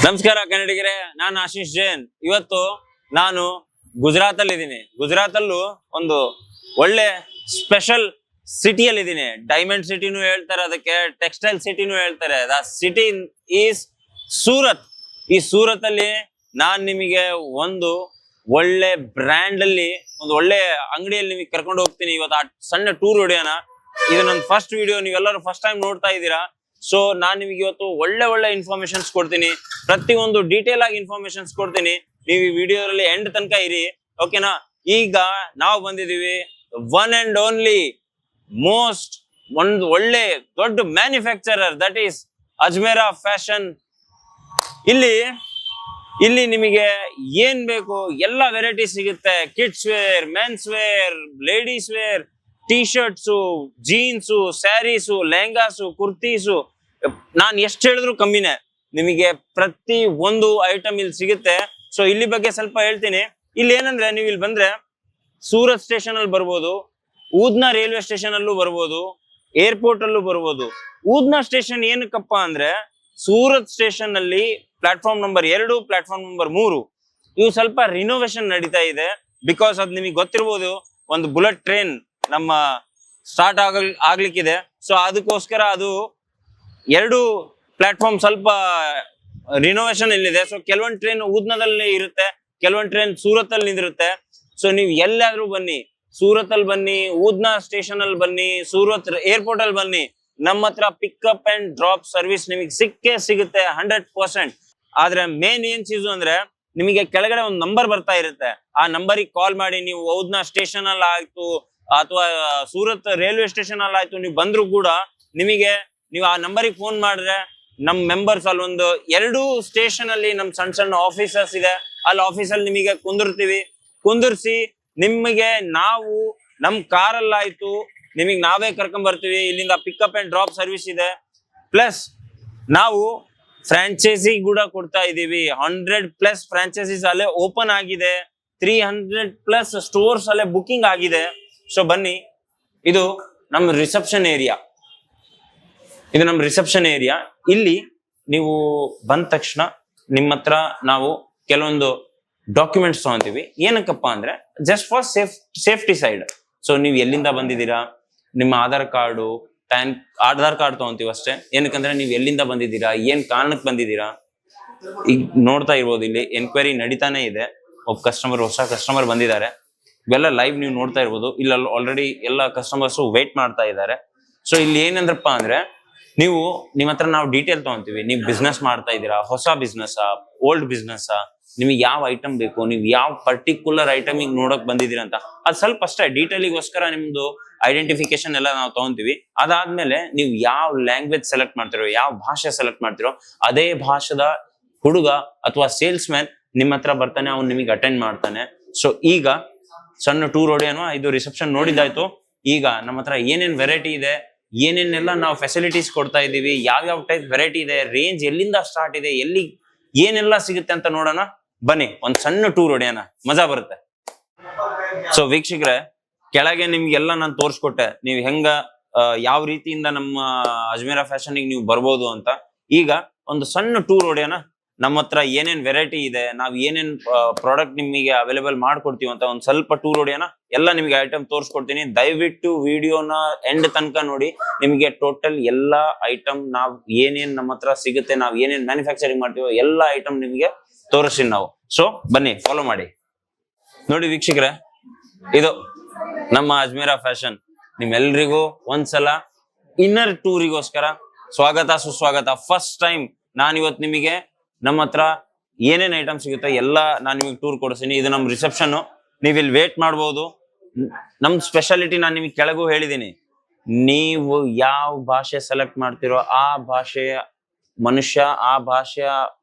ನಮಸ್ಕಾರ ಕನ್ನಡಿಗರೇ, ನಾನು ಆಶೀಶ್ ಜೈನ್. ಇವತ್ತು ನಾನು ಗುಜರಾತ್ ಅಲ್ಲಿ ಇದ್ದೀನಿ. ಗುಜರಾತ್ ಅಲ್ಲೂ ಒಂದು ಒಳ್ಳೆ ಸ್ಪೆಷಲ್ ಸಿಟಿಯಲ್ಲಿ ಇದ್ದೀನಿ. ಡೈಮಂಡ್ ಸಿಟಿನೂ ಹೇಳ್ತಾರೆ, ಅದಕ್ಕೆ ಟೆಕ್ಸ್ಟೈಲ್ ಸಿಟಿನೂ ಹೇಳ್ತಾರೆ. The city is Surat. ಈ ಸೂರತ್ ಅಲ್ಲಿ ನಾನ್ ನಿಮಗೆ ಒಂದು ಒಳ್ಳೆ ಬ್ರ್ಯಾಂಡ್ ಅಲ್ಲಿ ಒಂದು ಒಳ್ಳೆ ಅಂಗಡಿಯಲ್ಲಿ ನಿಮಗೆ ಕರ್ಕೊಂಡು ಹೋಗ್ತೀನಿ. ಇವತ್ತು ಆ ಸಣ್ಣ ಟೂರ್ ಹೊಡೆಯೋಣ. ಇದು ನನ್ನ ಫಸ್ಟ್ ವಿಡಿಯೋ, ನೀವೆಲ್ಲರೂ ಫಸ್ಟ್ ಟೈಮ್ ನೋಡ್ತಾ ಇದ್ದೀರಾ. ಸೊ ನಾನ್ ನಿಮಗೆ ಇವತ್ತು ಒಳ್ಳೆ ಇನ್ಫಾರ್ಮೇಶನ್ಸ್ ಕೊಡ್ತೀನಿ. ಪ್ರತಿಯೊಂದು ಡೀಟೇಲ್ ಆಗಿ ಇನ್ಫಾರ್ಮೇಶನ್ಸ್ ಕೊಡ್ತೀನಿ. ನೀವು ಈ ವಿಡಿಯೋದಲ್ಲಿ ಎಂಡ್ ತನಕ ಇರಿ, ಓಕೆನಾ? ಈಗ ನಾವು ಬಂದಿದೀವಿ ಒನ್ ಅಂಡ್ ಓನ್ಲಿ ಮೋಸ್ಟ್ ಒಂದು ಒಳ್ಳೆ ದೊಡ್ಡ manufacturer, that is Ajmera fashion. ಇಲ್ಲಿ ನಿಮಗೆ ಏನ್ ಬೇಕು ಎಲ್ಲ ವೆರೈಟಿ ಸಿಗುತ್ತೆ. Kids wear, men's wear, ladies wear, T shirts, jeans, saris, lehengas, kurtis. ನಾನ್ ಎಷ್ಟು ಹೇಳಿದ್ರು ಕಮ್ಮಿನೇ. ನಿಮಗೆ ಪ್ರತಿ ಒಂದು ಐಟಮ್ ಇಲ್ಲಿ ಸಿಗುತ್ತೆ. ಸೊ ಇಲ್ಲಿ ಬಗ್ಗೆ ಸ್ವಲ್ಪ ಹೇಳ್ತೀನಿ. ಇಲ್ಲಿ ಏನಂದ್ರೆ, ನೀವು ಇಲ್ಲಿ ಬಂದ್ರೆ ಸೂರತ್ ಸ್ಟೇಷನ್ ಅಲ್ಲಿ ಬರ್ಬೋದು, ಊದ್ನಾ ರೈಲ್ವೆ ಸ್ಟೇಷನ್ ಅಲ್ಲೂ ಬರ್ಬೋದು, ಏರ್ಪೋರ್ಟ್ ಅಲ್ಲೂ ಬರ್ಬೋದು. ಊದ್ನಾ ಸ್ಟೇಷನ್ ಏನಕ್ಕಪ್ಪ ಅಂದ್ರೆ, ಸೂರತ್ ಸ್ಟೇಷನ್ ಅಲ್ಲಿ ಪ್ಲಾಟ್ಫಾರ್ಮ್ ನಂಬರ್ 2, ಪ್ಲಾಟ್ಫಾರ್ಮ್ ನಂಬರ್ 3 ಇವು ಸ್ವಲ್ಪ ರಿನೋವೇಶನ್ ನಡೀತಾ ಇದೆ. ಬಿಕಾಸ್ ಅದ್ ನಿಮಗೆ ಗೊತ್ತಿರ್ಬೋದು, ಒಂದು ಬುಲೆಟ್ ಟ್ರೈನ್ ನಮ್ಮ ಸ್ಟಾರ್ಟ್ ಆಗ್ಲಿಕ್ಕಿದೆ. ಸೊ ಅದಕ್ಕೋಸ್ಕರ ಅದು 2 ಪ್ಲಾಟ್ಫಾರ್ಮ್ ಸ್ವಲ್ಪ ರಿನೋವೇಶನ್ ಇಲ್ಲಿದೆ. ಸೊ ಕೆಲವೊಂದು ಟ್ರೈನ್ ಊದ್ನದಲ್ಲಿ ಇರುತ್ತೆ, ಕೆಲವೊಂದು ಟ್ರೈನ್ ಸೂರತ್ ಅಲ್ಲಿ ನಿಂದಿರುತ್ತೆ. ಸೊ ನೀವು ಎಲ್ಲಾದ್ರೂ ಬನ್ನಿ, ಸೂರತ್ ಅಲ್ಲಿ ಬನ್ನಿ, ಊದ್ನಾ ಸ್ಟೇಷನ್ ಅಲ್ಲಿ ಬನ್ನಿ, ಸೂರತ್ ಏರ್ಪೋರ್ಟ್ ಅಲ್ಲಿ ಬನ್ನಿ, ನಮ್ಮ ಹತ್ರ ಪಿಕಪ್ ಅಂಡ್ ಡ್ರಾಪ್ ಸರ್ವಿಸ್ ನಿಮಗೆ ಸಿಕ್ಕೇ ಸಿಗುತ್ತೆ 100%. ಆದ್ರೆ ಮೇನ್ ಏನ್ ಚೀಸು ಅಂದ್ರೆ, ನಿಮಗೆ ಕೆಳಗಡೆ ಒಂದು ನಂಬರ್ ಬರ್ತಾ ಇರುತ್ತೆ. ಆ ನಂಬರಿಗೆ ಕಾಲ್ ಮಾಡಿ. ನೀವು ಊದ್ನಾ ಸ್ಟೇಷನ್ ಅಲ್ಲಿ ಆಯ್ತು ಅಥವಾ ಸೂರತ್ ರೈಲ್ವೆ ಸ್ಟೇಷನ್ ಅಲ್ಲಿ ಆಯ್ತು, ನೀವು ಬಂದ್ರು ಕೂಡ ನೀವು ಆ ನಂಬರಿಗೆ ಫೋನ್ ಮಾಡಿದ್ರೆ ನಮ್ ಮೆಂಬರ್ಸ್ ಅಲ್ಲಿ ಒಂದು 2 ಸ್ಟೇಷನ್ ಅಲ್ಲಿ ನಮ್ ಸಣ್ಣ ಆಫೀಸರ್ಸ್ ಇದೆ. ಅಲ್ಲಿ ಆಫೀಸಲ್ಲಿ ನಿಮಗೆ ಕುಂದಿರ್ಸಿ ನಿಮಗೆ ನಾವು ನಮ್ ಕಾರಲ್ಲಾಯ್ತು ನಿಮಗೆ ನಾವೇ ಕರ್ಕೊಂಡ್ ಬರ್ತೀವಿ. ಇಲ್ಲಿಂದ ಪಿಕಪ್ ಅಂಡ್ ಡ್ರಾಪ್ ಸರ್ವಿಸ್ ಇದೆ. ಪ್ಲಸ್ ನಾವು ಫ್ರಾಂಚೈಸಿ ಕೂಡ ಕೊಡ್ತಾ ಇದೀವಿ. 100+ ಫ್ರಾಂಚೈಸೀಸ್ ಅಲ್ಲೇ ಓಪನ್ ಆಗಿದೆ. 300+ ಸ್ಟೋರ್ಸ್ ಅಲ್ಲೇ ಬುಕಿಂಗ್ ಆಗಿದೆ. ಸೊ ಬನ್ನಿ, ಇದು ನಮ್ಮ ರಿಸೆಪ್ಷನ್ ಏರಿಯಾ. ಇಲ್ಲಿ ನೀವು ಬಂದ ತಕ್ಷಣ ನಿಮ್ಮ ಹತ್ರ ನಾವು ಕೆಲವೊಂದು ಡಾಕ್ಯುಮೆಂಟ್ಸ್ ತಗೊಂತೀವಿ. ಏನಕ್ಕಪ್ಪ ಅಂದ್ರೆ, just for safety side. So ನೀವು ಎಲ್ಲಿಂದ ಬಂದಿದ್ದೀರಾ, ನಿಮ್ಮ ಆಧಾರ್ ಕಾರ್ಡ್ ತಗೊಂತೀವಿ ಅಷ್ಟೇ. ಏನಕ್ಕಂದ್ರೆ ನೀವು ಎಲ್ಲಿಂದ ಬಂದಿದ್ದೀರಾ, ಏನ್ ಕಾರಣಕ್ಕೆ ಬಂದಿದ್ದೀರಾ. ಈಗ ನೋಡ್ತಾ ಇರ್ಬೋದು, ಇಲ್ಲಿ ಎನ್ಕ್ವೈರಿ ನಡೀತಾನೆ ಇದೆ. ಹೊಸ ಕಸ್ಟಮರ್ ಬಂದಿದ್ದಾರೆ. ಇವೆಲ್ಲ ಲೈವ್ ನೀವು ನೋಡ್ತಾ ಇರ್ಬೋದು. ಇಲ್ಲ ಆಲ್ರೆಡಿ ಎಲ್ಲ ಕಸ್ಟಮರ್ಸ್ ವೇಟ್ ಮಾಡ್ತಾ ಇದ್ದಾರೆ. ಸೊ ಇಲ್ಲಿ ಏನಂದ್ರಪ್ಪ ಅಂದ್ರೆ, ನಿಮ್ಮ ಹತ್ರ ನಾವು ಡೀಟೇಲ್ ತಗೊಂತೀವಿ. ನೀವು ಬಿಸ್ನೆಸ್ ಮಾಡ್ತಾ ಇದ್ದೀರಾ, ಹೊಸ ಬಿಸ್ನೆಸ್, ಓಲ್ಡ್ ಬಿಸ್ನೆಸ್, ನಿಮಗೆ ಯಾವ ಐಟಮ್ ಬೇಕು, ನೀವು ಯಾವ ಪರ್ಟಿಕ್ಯುಲರ್ ಐಟಮ್ ಈಗ ನೋಡಕ್ ಬಂದಿದ್ದೀರಾ ಅಂತ ಅದು ಸ್ವಲ್ಪ ಅಷ್ಟೇ ಡೀಟೇಲಿಗೋಸ್ಕರ ನಿಮ್ದು ಐಡೆಂಟಿಫಿಕೇಶನ್ ಎಲ್ಲ ನಾವು ತಗೊಂತೀವಿ. ಅದಾದ್ಮೇಲೆ ನೀವು ಯಾವ ಲ್ಯಾಂಗ್ವೇಜ್ ಸೆಲೆಕ್ಟ್ ಮಾಡ್ತಿರೋ, ಯಾವ ಭಾಷೆ ಸೆಲೆಕ್ಟ್ ಮಾಡ್ತಿರೋ, ಅದೇ ಭಾಷೆದ ಹುಡುಗ ಅಥವಾ ಸೇಲ್ಸ್ ಮ್ಯಾನ್ ನಿಮ್ಮ ಹತ್ರ ಬರ್ತಾನೆ, ಅವ್ನು ನಿಮಗೆ ಅಟೆಂಡ್ ಮಾಡ್ತಾನೆ. ಸೊ ಈಗ ಸಣ್ಣ ಟೂರ್ ಹೊಡೆಯೋಣ. ಇದು ರಿಸೆಪ್ಷನ್ ನೋಡಿದಾಯ್ತು. ಈಗ ನಮ್ಮ ಹತ್ರ ಏನೇನ್ ವೆರೈಟಿ ಇದೆ, ಏನೇನೆಲ್ಲ ನಾವು ಫೆಸಿಲಿಟೀಸ್ ಕೊಡ್ತಾ ಇದೀವಿ, ಯಾವ ಟೈಪ್ ವೆರೈಟಿ ಇದೆ, ರೇಂಜ್ ಎಲ್ಲಿಂದ ಸ್ಟಾರ್ಟ್ ಇದೆ, ಎಲ್ಲಿ ಏನೆಲ್ಲ ಸಿಗುತ್ತೆ ಅಂತ ನೋಡೋಣ. ಬನ್ನಿ, ಒಂದ್ ಸಣ್ಣ ಟೂರ್ ಹೊಡೆಯೋಣ, ಮಜಾ ಬರುತ್ತೆ. ಸೊ ವೀಕ್ಷಕರೇ, ಕೆಳಗೆ ನಿಮ್ಗೆಲ್ಲ ನಾನು ತೋರಿಸ್ಕೊಟ್ಟೆ ನೀವು ಯಾವ ರೀತಿಯಿಂದ ನಮ್ಮ ಅಜ್ಮೇರಾ ಫ್ಯಾಷನ್ ನೀವು ಬರ್ಬೋದು ಅಂತ. ಈಗ ಒಂದು ಸಣ್ಣ ಟೂರ್ ಹೊಡೆಯೋಣ. ನಮ್ಮ ಹತ್ರ ಏನೇನ್ ವೆರೈಟಿ ಇದೆ, ನಾವ್ ಏನೇನ್ ಪ್ರಾಡಕ್ಟ್ ನಿಮಗೆ ಅವೈಲೇಬಲ್ ಮಾಡ್ಕೊಡ್ತೀವಿ ಅಂತ ಒಂದ್ ಸ್ವಲ್ಪ ಟೂರ್ ಹೊಡೆಯೋಣ. ಎಲ್ಲ ನಿಮಗೆ ಐಟಮ್ ತೋರಿಸ್ಕೊಡ್ತೀನಿ. ದಯವಿಟ್ಟು ವಿಡಿಯೋನ ಎಂಡ್ ತನಕ ನೋಡಿ. ನಿಮಗೆ ಟೋಟಲ್ ಎಲ್ಲಾ ಐಟಮ್ ನಾವ್ ಏನೇನ್ ನಮ್ಮ ಹತ್ರ ಸಿಗುತ್ತೆ, ನಾವ್ ಏನೇನ್ ಮ್ಯಾನುಫ್ಯಾಕ್ಚರಿಂಗ್ ಮಾಡ್ತೀವೋ ಎಲ್ಲ ಐಟಮ್ ನಿಮಗೆ ತೋರಿಸ್ತೀನಿ ನಾವು. ಸೊ ಬನ್ನಿ, ಫಾಲೋ ಮಾಡಿ. ನೋಡಿ ವೀಕ್ಷಕರೇ, ಇದು ನಮ್ಮ ಅಜ್ಮೇರಾ ಫ್ಯಾಷನ್. ನಿಮ್ಮೆಲ್ರಿಗೂ ಒಂದ್ಸಲ ಇನ್ನರ್ ಟೂರಿಗೋಸ್ಕರ ಸ್ವಾಗತ ಸುಸ್ವಾಗತ. ಫಸ್ಟ್ ಟೈಮ್ ನಾನಿವತ್ತು ನಿಮಗೆ ನಮ್ಮ ಹತ್ರ ಏನೇನ್ ಐಟಮ್ ಸಿಗುತ್ತೆ ಎಲ್ಲ ನಾನು ನಿಮಗೆ ಟೂರ್ ಕೊಡಿಸ್ತೀನಿ. ಇದು ನಮ್ಮ ರಿಸೆಪ್ಷನ್. ನೀವು ಇಲ್ಲಿ ವೇಟ್ ಮಾಡ್ಬೋದು. ನಮ್ ಸ್ಪೆಷಾಲಿಟಿ ನಾನು ನಿಮಗೆ ಕೆಳಗೂ ಹೇಳಿದೀನಿ. ನೀವು ಯಾವ ಭಾಷೆ ಸೆಲೆಕ್ಟ್ ಮಾಡ್ತಿರೋ ಆ ಭಾಷೆಯ ಮನುಷ್ಯ, ಆ ಭಾಷೆಯ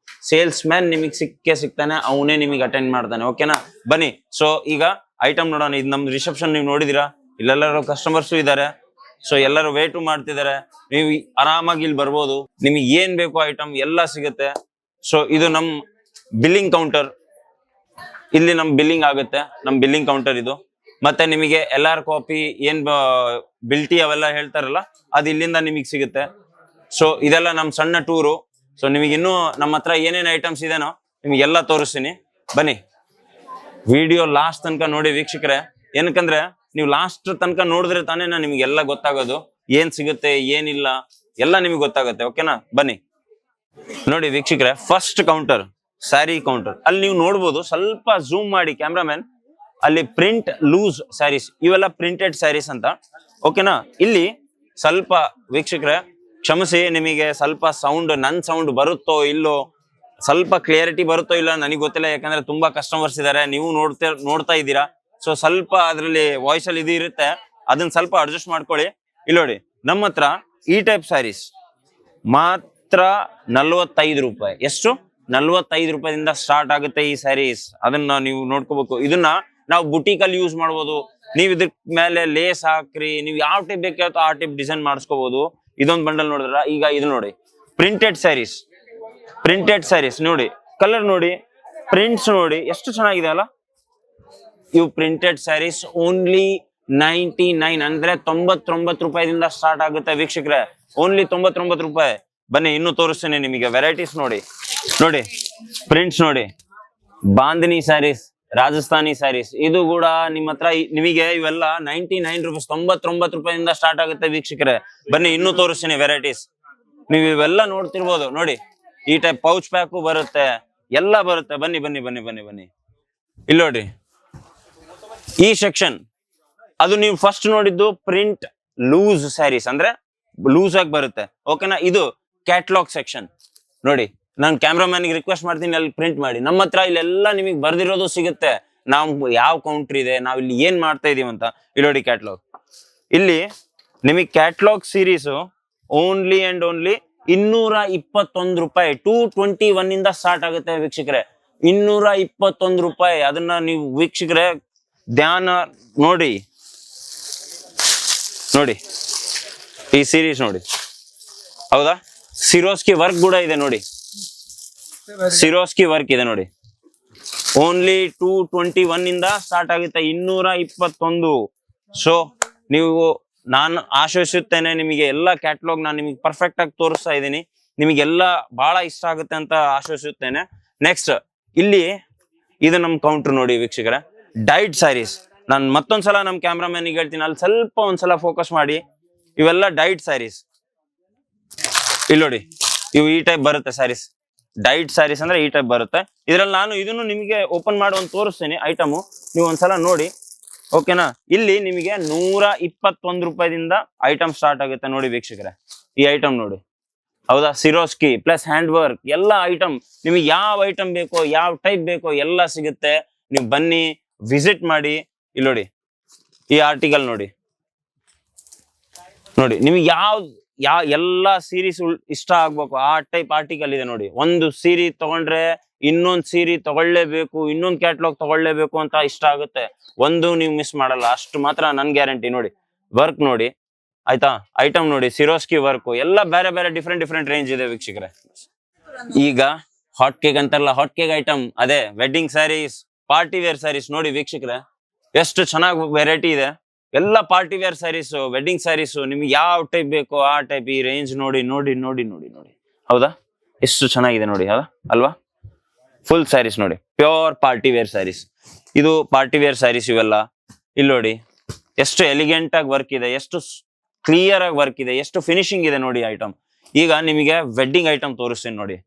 ಸೇಲ್ಸ್ ಮ್ಯಾನ್ ನಿಮಗೆ ಸಿಗ್ತಾನೆ. ಅವನೇ ನಿಮಗೆ ಅಟೆಂಡ್ ಮಾಡ್ತಾನೆ, ಓಕೆನಾ? ಬನ್ನಿ. ಸೊ ಈಗ ಐಟಮ್ ನೋಡೋಣ. ಇದು ನಮ್ ರಿಸೆಪ್ಷನ್ ನೀವು ನೋಡಿದಿರಾ. ಇಲ್ಲೆಲ್ಲರೂ ಕಸ್ಟಮರ್ಸು ಇದ್ದಾರೆ. ಸೊ ಎಲ್ಲರೂ ವೇಟು ಮಾಡ್ತಿದ್ದಾರೆ. ನೀವು ಆರಾಮಾಗಿ ಇಲ್ಲಿ ಬರ್ಬೋದು. ನಿಮಗೆ ಏನ್ ಬೇಕು ಐಟಮ್ ಎಲ್ಲ ಸಿಗುತ್ತೆ. ಸೊ ಇದು ನಮ್ ಬಿಲ್ಲಿಂಗ್ ಕೌಂಟರ್. ಇಲ್ಲಿ ನಮ್ ಬಿಲ್ಲಿಂಗ್ ಆಗುತ್ತೆ. ನಮ್ ಬಿಲ್ಲಿಂಗ್ ಕೌಂಟರ್ ಇದು. ಮತ್ತೆ ನಿಮಗೆ LR ಕಾಪಿ ಏನ್ ಬಿಲ್ಟಿ ಅವೆಲ್ಲ ಹೇಳ್ತಾರಲ್ಲ, ಅದು ಇಲ್ಲಿಂದ ನಿಮಗೆ ಸಿಗುತ್ತೆ. ಸೊ ಇದೆಲ್ಲ ನಮ್ ಸಣ್ಣ ಟೂರು. ಸೊ ನಿಮಗೆ ಇನ್ನೂ ನಮ್ಮ ಹತ್ರ ಏನೇನು ಐಟಮ್ಸ್ ಇದೆನೋ ನಿಮಗೆಲ್ಲ ತೋರಿಸ್ತೀನಿ ಬನ್ನಿ. ವಿಡಿಯೋ ಲಾಸ್ಟ್ ತನಕ ನೋಡಿ ವೀಕ್ಷಕರೇ, ಏನಕ್ಕಂದ್ರೆ ನೀವು ಲಾಸ್ಟ್ ತನಕ ನೋಡಿದ್ರೆ ತಾನೇ ನಿಮಗೆಲ್ಲ ಗೊತ್ತಾಗೋದು, ಏನ್ ಸಿಗುತ್ತೆ ಏನಿಲ್ಲ ಎಲ್ಲ ನಿಮಗೆ ಗೊತ್ತಾಗುತ್ತೆ. ಓಕೆನಾ? ಬನ್ನಿ ನೋಡಿ ವೀಕ್ಷಕರೇ, ಫಸ್ಟ್ ಕೌಂಟರ್ ಸ್ಯಾರಿ ಕೌಂಟರ್. ಅಲ್ಲಿ ನೀವು ನೋಡ್ಬೋದು, ಸ್ವಲ್ಪ ಝೂಮ್ ಮಾಡಿ ಕ್ಯಾಮ್ರಾಮನ್, ಅಲ್ಲಿ ಪ್ರಿಂಟ್ ಲೂಸ್ ಸ್ಯಾರೀಸ್, ಇವೆಲ್ಲ ಪ್ರಿಂಟೆಡ್ ಸ್ಯಾರೀಸ್ ಅಂತ. ಓಕೆನಾ? ಇಲ್ಲಿ ಸ್ವಲ್ಪ ವೀಕ್ಷಕರೇ ಕ್ಷಮಿಸಿ, ನಿಮಗೆ ಸ್ವಲ್ಪ ಸೌಂಡ್, ನನ್ ಸೌಂಡ್ ಬರುತ್ತೋ ಇಲ್ಲೋ, ಸ್ವಲ್ಪ ಕ್ಲಿಯರಿಟಿ ಬರುತ್ತೋ ಇಲ್ಲ ನನಗೆ ಗೊತ್ತಿಲ್ಲ, ಯಾಕಂದ್ರೆ ತುಂಬಾ ಕಸ್ಟಮರ್ಸ್ ಇದಾರೆ, ನೀವು ನೋಡ್ತಾ ಇದ್ದೀರಾ. ಸೊ ಸ್ವಲ್ಪ ಅದ್ರಲ್ಲಿ ವಾಯ್ಸ್ ಅಲ್ಲಿ ಇದು ಇರುತ್ತೆ, ಅದನ್ನ ಸ್ವಲ್ಪ ಅಡ್ಜಸ್ಟ್ ಮಾಡ್ಕೊಳ್ಳಿ. ಇಲ್ಲಿ ನೋಡಿ, ನಮ್ಮ ಹತ್ರ ಈ ಟೈಪ್ ಸ್ಯಾರೀಸ್ ಮಾತ್ರ 45 ರೂಪಾಯಿ. ಎಷ್ಟು? 45 ರೂಪಾಯಿಂದ ಸ್ಟಾರ್ಟ್ ಆಗುತ್ತೆ ಈ ಸ್ಯಾರೀಸ್. ಅದನ್ನ ನೀವು ನೋಡ್ಕೋಬೇಕು. ಇದನ್ನ ನಾವು ಬುಟೀಕ್ ಅಲ್ಲಿ ಯೂಸ್ ಮಾಡ್ಬೋದು. ನೀವು ಇದ್ರ ಮೇಲೆ ಲೇಸ್ ಹಾಕ್ರಿ, ನೀವು ಯಾವ ಟೈಪ್ ಬೇಕಾಗುತ್ತೋ ಆ ಟೈಪ್ ಡಿಸೈನ್ ಮಾಡಿಸ್ಕೋಬಹುದು. ಇದೊಂದು ಬಂಡಲ್ ನೋಡಿದ್ರ, ಈಗ ಇದು ನೋಡಿ, ಪ್ರಿಂಟೆಡ್ ಸ್ಯಾರೀಸ್. ಪ್ರಿಂಟೆಡ್ ಸ್ಯಾರೀಸ್ ನೋಡಿ, ಕಲರ್ ನೋಡಿ, ಪ್ರಿಂಟ್ಸ್ ನೋಡಿ, ಎಷ್ಟು ಚೆನ್ನಾಗಿದೆ ಅಲ್ಲ. ಇವು ಪ್ರಿಂಟೆಡ್ ಸ್ಯಾರೀಸ್ ಓನ್ಲಿ 99, ಅಂದ್ರೆ 99 ರೂಪಾಯಿದಿಂದ ಸ್ಟಾರ್ಟ್ ಆಗುತ್ತೆ ವೀಕ್ಷಕರೇ. ಓನ್ಲಿ 99 ರೂಪಾಯಿ. ಬನ್ನಿ ಇನ್ನೂ ತೋರಿಸ್ತೇನೆ ನಿಮಗೆ ವೆರೈಟೀಸ್. ನೋಡಿ ನೋಡಿ, ಪ್ರಿಂಟ್ಸ್ ನೋಡಿ, ಬಾಂದಿನಿ ಸ್ಯಾರೀಸ್, ರಾಜಸ್ಥಾನಿ ಸ್ಯಾರೀಸ್. ಇದು ಕೂಡ ನಿಮ್ಮ ಹತ್ರ ನಿಮಗೆ ಇವೆಲ್ಲ 99 ರೂಪೀಸ್, 99 ರೂಪಾಯಿಂದ ಸ್ಟಾರ್ಟ್ ಆಗುತ್ತೆ ವೀಕ್ಷಕರೇ. ಬನ್ನಿ ಇನ್ನೂ ತೋರಿಸ್ತೀನಿ ವೆರೈಟೀಸ್. ನೀವು ಇವೆಲ್ಲ ನೋಡ್ತಿರ್ಬೋದು. ನೋಡಿ, ಈ ಟೈಪ್ ಪೌಚ್ ಪ್ಯಾಕು ಬರುತ್ತೆ, ಎಲ್ಲ ಬರುತ್ತೆ. ಬನ್ನಿ ಬನ್ನಿ ಬನ್ನಿ ಬನ್ನಿ ಬನ್ನಿ. ಇಲ್ಲಿ ನೋಡ್ರಿ, ಈ ಸೆಕ್ಷನ್ ಅದು ನೀವು ಫಸ್ಟ್ ನೋಡಿದ್ದು ಪ್ರಿಂಟ್ ಲೂಸ್ ಸ್ಯಾರೀಸ್, ಅಂದ್ರೆ ಲೂಸ್ ಆಗಿ ಬರುತ್ತೆ. ಓಕೆನಾ? ಇದು ಕ್ಯಾಟ್ಲಾಗ್ ಸೆಕ್ಷನ್. ನೋಡಿ, ನಾನು ಕ್ಯಾಮ್ರಾಮನ್ಗೆ ರಿಕ್ವೆಸ್ಟ್ ಮಾಡ್ತೀನಿ, ಅಲ್ಲಿ ಪ್ರಿಂಟ್ ಮಾಡಿ. ನಮ್ಮ ಹತ್ರ ಇಲ್ಲೆಲ್ಲ ನಿಮಗೆ ಬರ್ದಿರೋದು ಸಿಗುತ್ತೆ, ನಾವು ಯಾವ ಕೌಂಟ್ರ್ ಇದೆ, ನಾವು ಇಲ್ಲಿ ಏನ್ ಮಾಡ್ತಾ ಇದೀವಿ ಅಂತ. ಇಲ್ಲಿ ನೋಡಿ ಕ್ಯಾಟ್ಲಾಗ್. ಇಲ್ಲಿ ನಿಮಗೆ catalogue series only and only 221 ರೂಪಾಯಿ. 221 ಇಂದ ಸ್ಟಾರ್ಟ್ ಆಗುತ್ತೆ ವೀಕ್ಷಕರೇ. 221 ರೂಪಾಯಿ. ಅದನ್ನ ನೀವು ವೀಕ್ಷಕರೇ ಧ್ಯಾನ ನೋಡಿ. ನೋಡಿ ಈ ಸೀರೀಸ್ ನೋಡಿ, ಹೌದಾ? ಸಿರೋಸ್ಕಿ ವರ್ಕ್ ಕೂಡ ಇದೆ ನೋಡಿ, ಸಿರೋಸ್ಕಿ ವರ್ಕ್ ಇದೆ ನೋಡಿ. ಓನ್ಲಿ 221 ಇಂದ ಸ್ಟಾರ್ಟ್ ಆಗುತ್ತೆ, 221. ಸೊ ನೀವು, ನಾನು ಆಶ್ವಸಿಸುತ್ತೇನೆ ನಿಮಗೆ ಎಲ್ಲ ಕ್ಯಾಟ್ಲಾಗ್ ನಾನು ನಿಮಗೆ ಪರ್ಫೆಕ್ಟ್ ಆಗಿ ತೋರಿಸ್ತಾ ಇದ್ದೀನಿ, ನಿಮಗೆಲ್ಲ ಬಹಳ ಇಷ್ಟ ಆಗುತ್ತೆ ಅಂತ ಆಶ್ವಸಿಸುತ್ತೇನೆ. ನೆಕ್ಸ್ಟ್ ಇಲ್ಲಿ ಇದು ನಮ್ಮ ಕೌಂಟರ್ ನೋಡಿ ವೀಕ್ಷಕರೇ, ಡೈಡ್ ಸ್ಯಾರೀಸ್. ನಾನು ಮತ್ತೊಂದ್ಸಲ ನಮ್ಮ ಕ್ಯಾಮ್ರಾಮನ್ಗೆ ಹೇಳ್ತೀನಿ, ಅಲ್ಲಿ ಸ್ವಲ್ಪ ಒಂದ್ಸಲ ಫೋಕಸ್ ಮಾಡಿ. ಇವೆಲ್ಲ ಡೈಡ್ ಸ್ಯಾರೀಸ್. ಇಲ್ಲಿ ನೋಡಿ, ಇವು ಈ ಟೈಪ್ ಬರುತ್ತೆ ಸ್ಯಾರೀಸ್. ಡೈಡ್ ಸ್ಯಾರೀಸ್ ಅಂದ್ರೆ ಈ ಟೈಪ್ ಬರುತ್ತೆ. ಇದ್ರಲ್ಲಿ ನಾನು ಇದನ್ನು ನಿಮಗೆ ಓಪನ್ ಮಾಡಿ ಒಂದು ತೋರಿಸ್ತೀನಿ ಐಟಮು, ನೀವು ಒಂದ್ಸಲ ನೋಡಿ. ಓಕೆನಾ? ಇಲ್ಲಿ ನಿಮಗೆ 121 ರೂಪಾಯಿದಿಂದ ಐಟಮ್ ಸ್ಟಾರ್ಟ್ ಆಗುತ್ತೆ ನೋಡಿ ವೀಕ್ಷಕರೇ. ಈ ಐಟಮ್ ನೋಡಿ, ಹೌದಾ? ಸಿರೋಸ್ಕಿ ಪ್ಲಸ್ ಹ್ಯಾಂಡ್ ವರ್ಕ್ ಎಲ್ಲ ಐಟಮ್, ನಿಮಗೆ ಯಾವ ಐಟಮ್ ಬೇಕೋ, ಯಾವ ಟೈಪ್ ಬೇಕೋ ಎಲ್ಲ ಸಿಗುತ್ತೆ. ನೀವು ಬನ್ನಿ, ವಿಸಿಟ್ ಮಾಡಿ. ಇಲ್ಲಿ ನೋಡಿ, ಈ ಆರ್ಟಿಕಲ್ ನೋಡಿ, ನೋಡಿ ನಿಮಗೆ ಯಾವ ಎಲ್ಲ ಸೀರೀಸ್ ಇಷ್ಟ ಆಗ್ಬೇಕು ಆ ಟೈಪ್ ಆರ್ಟಿಕಲ್ ಇದೆ ನೋಡಿ. ಒಂದು ಸೀರೆ ತಗೊಂಡ್ರೆ ಇನ್ನೊಂದು ಸೀರೆ ತಗೊಳ್ಳೇಬೇಕು, ಇನ್ನೊಂದು ಕ್ಯಾಟ್ಲಾಗ್ ತಗೊಳ್ಳೇಬೇಕು ಅಂತ ಇಷ್ಟ ಆಗುತ್ತೆ. ಒಂದು ನೀವು ಮಿಸ್ ಮಾಡಲ್ಲ, ಅಷ್ಟು ಮಾತ್ರ ನನ್ ಗ್ಯಾರಂಟಿ. ನೋಡಿ ವರ್ಕ್ ನೋಡಿ, ಆಯ್ತಾ? ಐಟಮ್ ನೋಡಿ, ಸಿರೋಸ್ಕಿ ವರ್ಕ್ ಎಲ್ಲ ಬೇರೆ ಬೇರೆ ಡಿಫ್ರೆಂಟ್ ರೇಂಜ್ ಇದೆ ವೀಕ್ಷಕರೇ. ಈಗ ಹಾಟ್ ಕೇಕ್ ಅಂತಾರಲ್ಲ, ಹಾಟ್ ಕೇಕ್ ಐಟಮ್ ಅದೇ wedding saris, party wear saris. ನೋಡಿ ವೀಕ್ಷಕರೇ, ಎಷ್ಟು ಚೆನ್ನಾಗಿ ವೆರೈಟಿ ಇದೆ. ಎಲ್ಲ party wear saris, wedding saris, ನಿಮ್ಗೆ ಯಾವ ಟೈಪ್ ಬೇಕೋ ಆ ಟೈಪ್. ಈ ರೇಂಜ್ ನೋಡಿ ನೋಡಿ ನೋಡಿ ನೋಡಿ ನೋಡಿ, ಹೌದಾ? ಎಷ್ಟು ಚೆನ್ನಾಗಿದೆ ನೋಡಿ, ಹೌದಾ ಅಲ್ವಾ? ಫುಲ್ ಸ್ಯಾರೀಸ್ ನೋಡಿ, ಪ್ಯೂರ್ ಪಾರ್ಟಿ ವೇರ್ ಸ್ಯಾರೀಸ್. ಇದು ಪಾರ್ಟಿ ವೇರ್ ಸ್ಯಾರೀಸ್ ಇವೆಲ್ಲ. ಇಲ್ಲಿ ನೋಡಿ ಎಷ್ಟು ಎಲಿಗೆಂಟ್ ಆಗಿ ವರ್ಕ್ ಇದೆ, ಎಷ್ಟು ಕ್ಲಿಯರ್ ಆಗಿ ವರ್ಕ್ ಇದೆ, ಎಷ್ಟು ಫಿನಿಶಿಂಗ್ ಇದೆ ನೋಡಿ ಐಟಮ್. ಈಗ ನಿಮಗೆ ವೆಡ್ಡಿಂಗ್ ಐಟಮ್ ತೋರಿಸ್ತೀನಿ ನೋಡಿ.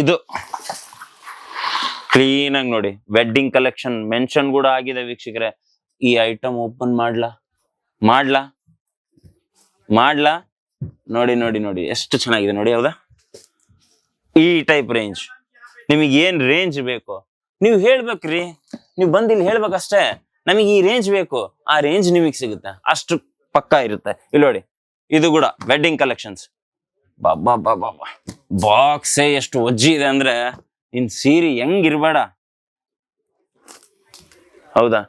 ಇದು ಕ್ಲೀನ್ ಆಗಿ ನೋಡಿ, ವೆಡ್ಡಿಂಗ್ ಕಲೆಕ್ಷನ್ ಮೆನ್ಷನ್ ಕೂಡ ಆಗಿದೆ ವೀಕ್ಷಕರೇ. ಈ ಐಟಮ್ ಓಪನ್ ಮಾಡ್ಲಾ ನೋಡಿ ನೋಡಿ ನೋಡಿ, ಎಷ್ಟು ಚೆನ್ನಾಗಿದೆ ನೋಡಿ, ಹೌದಾ? ಈ ಟೈಪ್ ರೇಂಜ್ ನಿಮಗೆ ಏನ್ ರೇಂಜ್ ಬೇಕು ನೀವು ಹೇಳ್ಬೇಕ್ರಿ, ನೀವು ಬಂದಿಲ್ಲಿ ಹೇಳ್ಬೇಕಷ್ಟೇ. ನಮಗೆ ಈ ರೇಂಜ್ ಬೇಕು, ಆ ರೇಂಜ್ ನಿಮಗೆ ಸಿಗುತ್ತೆ, ಅಷ್ಟು ಪಕ್ಕಾ ಇರುತ್ತೆ. ಇಲ್ಲಿ ನೋಡಿ, ಇದು ಕೂಡ ವೆಡ್ಡಿಂಗ್ ಕಲೆಕ್ಷನ್ಸ್. ಬಾಬಾ ಬಾಬಾ, ಬಾಕ್ಸೇ ಎಷ್ಟು ಒಜ್ಜಿ ಇದೆ ಅಂದ್ರೆ ಇನ್ ಸೀರೆ ಹೆಂಗಿರ್ಬೇಡ, ಹೌದಾ?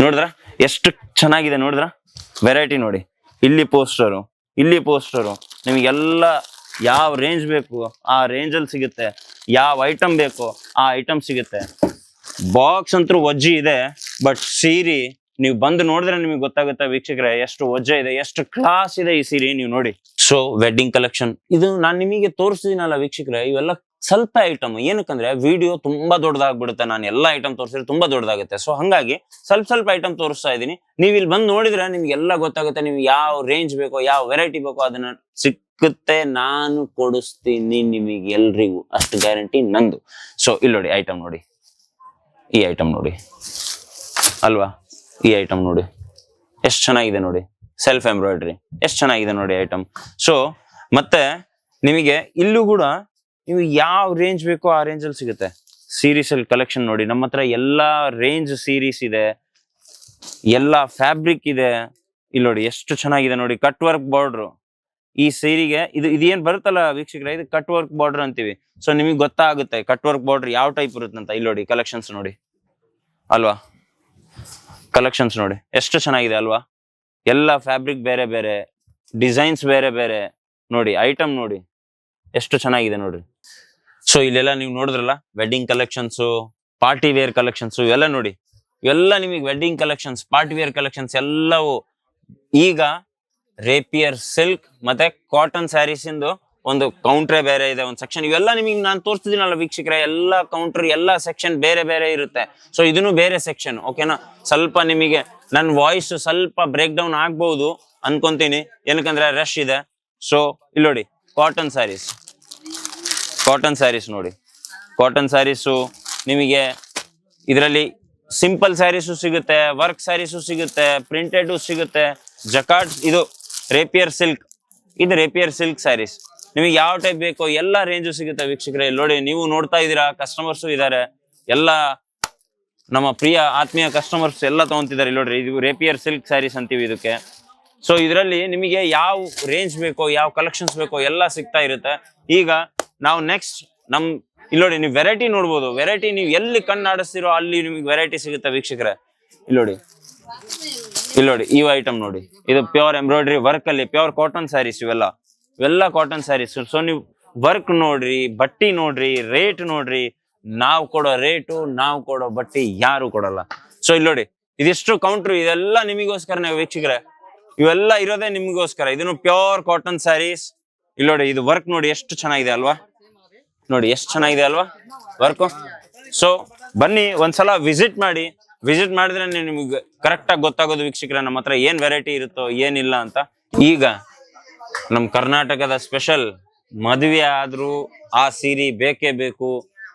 ನೋಡಿದ್ರ ಎಷ್ಟು ಚೆನ್ನಾಗಿದೆ, ನೋಡಿದ್ರ ವೆರೈಟಿ ನೋಡಿ. ಇಲ್ಲಿ ಪೋಸ್ಟರು, ನಿಮಗೆಲ್ಲ ಯಾವ ರೇಂಜ್ ಬೇಕು ಆ ರೇಂಜಲ್ಲಿ ಸಿಗುತ್ತೆ, ಯಾವ ಐಟಮ್ ಬೇಕು ಆ ಐಟಮ್ ಸಿಗುತ್ತೆ. ಬಾಕ್ಸ್ ಅಂತೂ ಒಜ್ಜಿ ಇದೆ, ಬಟ್ ಸೀರೆ ನೀವು ಬಂದು ನೋಡಿದ್ರೆ ನಿಮಗೆ ಗೊತ್ತಾಗುತ್ತೆ ವೀಕ್ಷಕರೇ, ಎಷ್ಟು ವಜ್ಜೆ ಇದೆ, ಎಷ್ಟು ಕ್ಲಾಸ್ ಇದೆ ಈ ಸೀರೆ, ನೀವು ನೋಡಿ. ಸೊ ವೆಡ್ಡಿಂಗ್ ಕಲೆಕ್ಷನ್ ಇದು ನಾನು ನಿಮಗೆ ತೋರಿಸ್ತೀನಲ್ಲ ವೀಕ್ಷಕರೇ, ಇವೆಲ್ಲ ಸ್ವಲ್ಪ ಐಟಮ್. ಏನಕ್ಕಂದ್ರೆ ವಿಡಿಯೋ ತುಂಬಾ ದೊಡ್ಡದಾಗ್ಬಿಡುತ್ತೆ, ನಾನು ಎಲ್ಲಾ ಐಟಮ್ ತೋರಿಸಿದ್ರೆ ತುಂಬಾ ದೊಡ್ಡದಾಗುತ್ತೆ. ಸೊ ಹಂಗಾಗಿ ಸ್ವಲ್ಪ ಐಟಮ್ ತೋರಿಸ್ತಾ ಇದೀನಿ. ನೀವು ಇಲ್ಲಿ ಬಂದು ನೋಡಿದ್ರೆ ನಿಮ್ಗೆ ಎಲ್ಲ ಗೊತ್ತಾಗುತ್ತೆ. ನೀವು ಯಾವ ರೇಂಜ್ ಬೇಕೋ, ಯಾವ ವೆರೈಟಿ ಬೇಕೋ ಅದನ್ನ ಸಿಕ್ಕುತ್ತೆ, ನಾನು ಕೊಡಿಸ್ತೀನಿ ನಿಮಗೆ ಎಲ್ರಿಗೂ, ಅಷ್ಟು ಗ್ಯಾರಂಟಿ ನಂದು. ಸೊ ಇಲ್ಲಿ ನೋಡಿ ಐಟಮ್ ನೋಡಿ, ಈ ಐಟಮ್ ನೋಡಿ ಅಲ್ವಾ, ಈ ಐಟಮ್ ನೋಡಿ ಎಷ್ಟು ಚೆನ್ನಾಗಿದೆ ನೋಡಿ, ಸೆಲ್ಫ್ ಎಂಬ್ರಾಯ್ಡ್ರಿ ಎಷ್ಟು ಚೆನ್ನಾಗಿದೆ ನೋಡಿ ಐಟಮ್. ಸೊ ಮತ್ತೆ ನಿಮಗೆ ಇಲ್ಲೂ ಕೂಡ ನೀವು ಯಾವ ರೇಂಜ್ ಬೇಕೋ ಆ ರೇಂಜ್ ಅಲ್ಲಿ ಸಿಗುತ್ತೆ. ಸೀರೀಸ್ ಅಲ್ಲಿ ಕಲೆಕ್ಷನ್ ನೋಡಿ, ನಮ್ಮ ಹತ್ರ ಎಲ್ಲಾ ರೇಂಜ್ ಸೀರೀಸ್ ಇದೆ, ಎಲ್ಲಾ ಫ್ಯಾಬ್ರಿಕ್ ಇದೆ. ಇಲ್ಲಿ ನೋಡಿ ಎಷ್ಟು ಚೆನ್ನಾಗಿದೆ ನೋಡಿ, ಕಟ್ ವರ್ಕ್ ಬಾರ್ಡರ್. ಈ ಸೀರೆಗೆ ಇದೇನ್ ಬರುತ್ತಲ್ಲ ವೀಕ್ಷಕರೇ, ಇದು ಕಟ್ ವರ್ಕ್ ಬಾರ್ಡರ್ ಅಂತೀವಿ. ಸೊ ನಿಮಗೆ ಗೊತ್ತಾಗುತ್ತೆ ಕಟ್ ವರ್ಕ್ ಬಾರ್ಡರ್ ಯಾವ ಟೈಪ್ ಇರುತ್ತಂತ. ಇಲ್ಲಿ ನೋಡಿ ಕಲೆಕ್ಷನ್ಸ್ ನೋಡಿ ಅಲ್ವಾ, ಕಲೆಕ್ಷನ್ಸ್ ನೋಡಿ ಎಷ್ಟು ಚೆನ್ನಾಗಿದೆ ಅಲ್ವಾ. ಎಲ್ಲ ಫ್ಯಾಬ್ರಿಕ್ ಬೇರೆ ಬೇರೆ, ಡಿಸೈನ್ಸ್ ಬೇರೆ ಬೇರೆ ನೋಡಿ, ಐಟಮ್ ನೋಡಿ ಎಷ್ಟು ಚೆನ್ನಾಗಿದೆ ನೋಡ್ರಿ. ಸೊ ಇಲ್ಲೆಲ್ಲ ನೀವು ನೋಡಿದ್ರಲ್ಲ wedding collections, party wear collections, ಇವೆಲ್ಲ ನೋಡಿ, ಇವೆಲ್ಲ ನಿಮಗೆ wedding collections, party wear collections ಎಲ್ಲವೂ. ಈಗ ರೇಪಿಯರ್ ಸಿಲ್ಕ್ ಮತ್ತೆ ಕಾಟನ್ ಸ್ಯಾರೀಸ್ ಇಂದು ಒಂದು ಕೌಂಟ್ರೇ ಬೇರೆ ಇದೆ, ಒಂದು ಸೆಕ್ಷನ್. ಇವೆಲ್ಲ ನಿಮಗೆ ನಾನು ತೋರಿಸ್ತಿದ್ದೀನಲ್ಲ ವೀಕ್ಷಕರೇ, ಎಲ್ಲ ಕೌಂಟರ್, ಎಲ್ಲ ಸೆಕ್ಷನ್ ಬೇರೆ ಬೇರೆ ಇರುತ್ತೆ. ಸೊ ಇದನ್ನು ಬೇರೆ ಸೆಕ್ಷನ್, ಓಕೆನಾ. ಸ್ವಲ್ಪ ನಿಮಗೆ ನನ್ನ ವಾಯ್ಸ್ ಸ್ವಲ್ಪ ಬ್ರೇಕ್ ಡೌನ್ ಆಗ್ಬಹುದು ಅನ್ಕೊಂತೀನಿ, ಏನಕ್ಕಂದ್ರೆ ರಶ್ ಇದೆ. ಸೊ ಇಲ್ಲಿ ನೋಡಿ ಕಾಟನ್ ಸ್ಯಾರೀಸ್, ಕಾಟನ್ ಸ್ಯಾರೀಸ್ ನೋಡಿ, ಕಾಟನ್ ಸ್ಯಾರೀಸು ನಿಮಗೆ ಇದರಲ್ಲಿ ಸಿಂಪಲ್ ಸ್ಯಾರೀಸು ಸಿಗುತ್ತೆ, ವರ್ಕ್ ಸ್ಯಾರೀಸು ಸಿಗುತ್ತೆ, ಪ್ರಿಂಟೆಡ್ ಸಿಗುತ್ತೆ, ಜಕಾರ್ಡ್. ಇದು ರೇಪಿಯರ್ ಸಿಲ್ಕ್, ಇದು ರೇಪಿಯರ್ ಸಿಲ್ಕ್ ಸ್ಯಾರೀಸ್. ನಿಮಗೆ ಯಾವ ಟೈಪ್ ಬೇಕೋ ಎಲ್ಲ ರೇಂಜು ಸಿಗುತ್ತೆ ವೀಕ್ಷಕರೇ. ನೋಡಿ ನೀವು ನೋಡ್ತಾ ಇದ್ದೀರಾ, ಕಸ್ಟಮರ್ಸು ಇದ್ದಾರೆ, ಎಲ್ಲ ನಮ್ಮ ಪ್ರಿಯ ಆತ್ಮೀಯ ಕಸ್ಟಮರ್ಸ್ ಎಲ್ಲ ತಗೊಂತಿದ್ದಾರೆ. ಇಲ್ಲಿ ನೋಡ್ರಿ, ಇದು ರೇಪಿಯರ್ ಸಿಲ್ಕ್ ಸ್ಯಾರೀಸ್ ಅಂತೀವಿ ಇದಕ್ಕೆ. ಸೊ ಇದರಲ್ಲಿ ನಿಮಗೆ ಯಾವ ರೇಂಜ್ ಬೇಕೋ, ಯಾವ ಕಲೆಕ್ಷನ್ಸ್ ಬೇಕೋ ಎಲ್ಲ ಸಿಗ್ತಾ ಇರುತ್ತೆ. ಈಗ ನಾವು ನೆಕ್ಸ್ಟ್ ಇಲ್ಲಿ ನೋಡಿ, ನೀವು ವೆರೈಟಿ ನೋಡ್ಬೋದು. ವೆರೈಟಿ ನೀವು ಎಲ್ಲಿ ಕಣ್ಣಾಡಿಸ್ತಿರೋ ಅಲ್ಲಿ ನಿಮಗೆ ವೆರೈಟಿ ಸಿಗುತ್ತೆ ವೀಕ್ಷಕರೇ. ಇಲ್ಲಿ ನೋಡಿ, ಇಲ್ಲಿ ನೋಡಿ ಈ ಐಟಮ್ ನೋಡಿ, ಇದು ಪ್ಯೂರ್ ಎಂಬ್ರಾಯ್ಡ್ರಿ ವರ್ಕ್ ಅಲ್ಲಿ ಪ್ಯೂರ್ ಕಾಟನ್ ಸ್ಯಾರೀಸ್. ಇವೆಲ್ಲ ಕಾಟನ್ ಸ್ಯಾರೀಸ್. ಸೊ ನೀವು ವರ್ಕ್ ನೋಡ್ರಿ, ಬಟ್ಟಿ ನೋಡ್ರಿ, ರೇಟ್ ನೋಡ್ರಿ. ನಾವು ಕೊಡೋ ರೇಟು, ನಾವು ಕೊಡೋ ಬಟ್ಟಿ ಯಾರು ಕೊಡಲ್ಲ. ಸೊ ಇಲ್ಲಿ ನೋಡಿ, ಇದಿಷ್ಟು ಕೌಂಟ್ರು, ಇದೆಲ್ಲ ನಿಮಗೋಸ್ಕರನೇ ವೀಕ್ಷಕರೇ. ಇವೆಲ್ಲ ಇರೋದೇ ನಿಮಗೋಸ್ಕರ. ಇದನ್ನು ಪ್ಯೂರ್ ಕಾಟನ್ ಸ್ಯಾರೀಸ್. ಇಲ್ಲಿ ನೋಡಿ, ಇದು ವರ್ಕ್ ನೋಡಿ ಎಷ್ಟು ಚೆನ್ನಾಗಿದೆ ಅಲ್ವಾ, ನೋಡಿ ಎಷ್ಟು ಚೆನ್ನಾಗಿದೆ ಅಲ್ವಾ ವರ್ಕ್. ಸೊ ಬನ್ನಿ ಒಂದ್ಸಲ ವಿಸಿಟ್ ಮಾಡಿ. ವಿಸಿಟ್ ಮಾಡಿದ್ರೆ ನಿಮ್ಗೆ ಕರೆಕ್ಟ್ ಆಗಿ ಗೊತ್ತಾಗೋದು ವೀಕ್ಷಕರೇ, ನಮ್ಮ ಹತ್ರ ಏನ್ ವೆರೈಟಿ ಇರುತ್ತೋ ಏನಿಲ್ಲ ಅಂತ. ಈಗ ನಮ್ ಕರ್ನಾಟಕದ ಸ್ಪೆಷಲ್ ಮದುವೆ ಆದ್ರೂ ಆ ಸೀರೆ ಬೇಕೇ ಬೇಕು,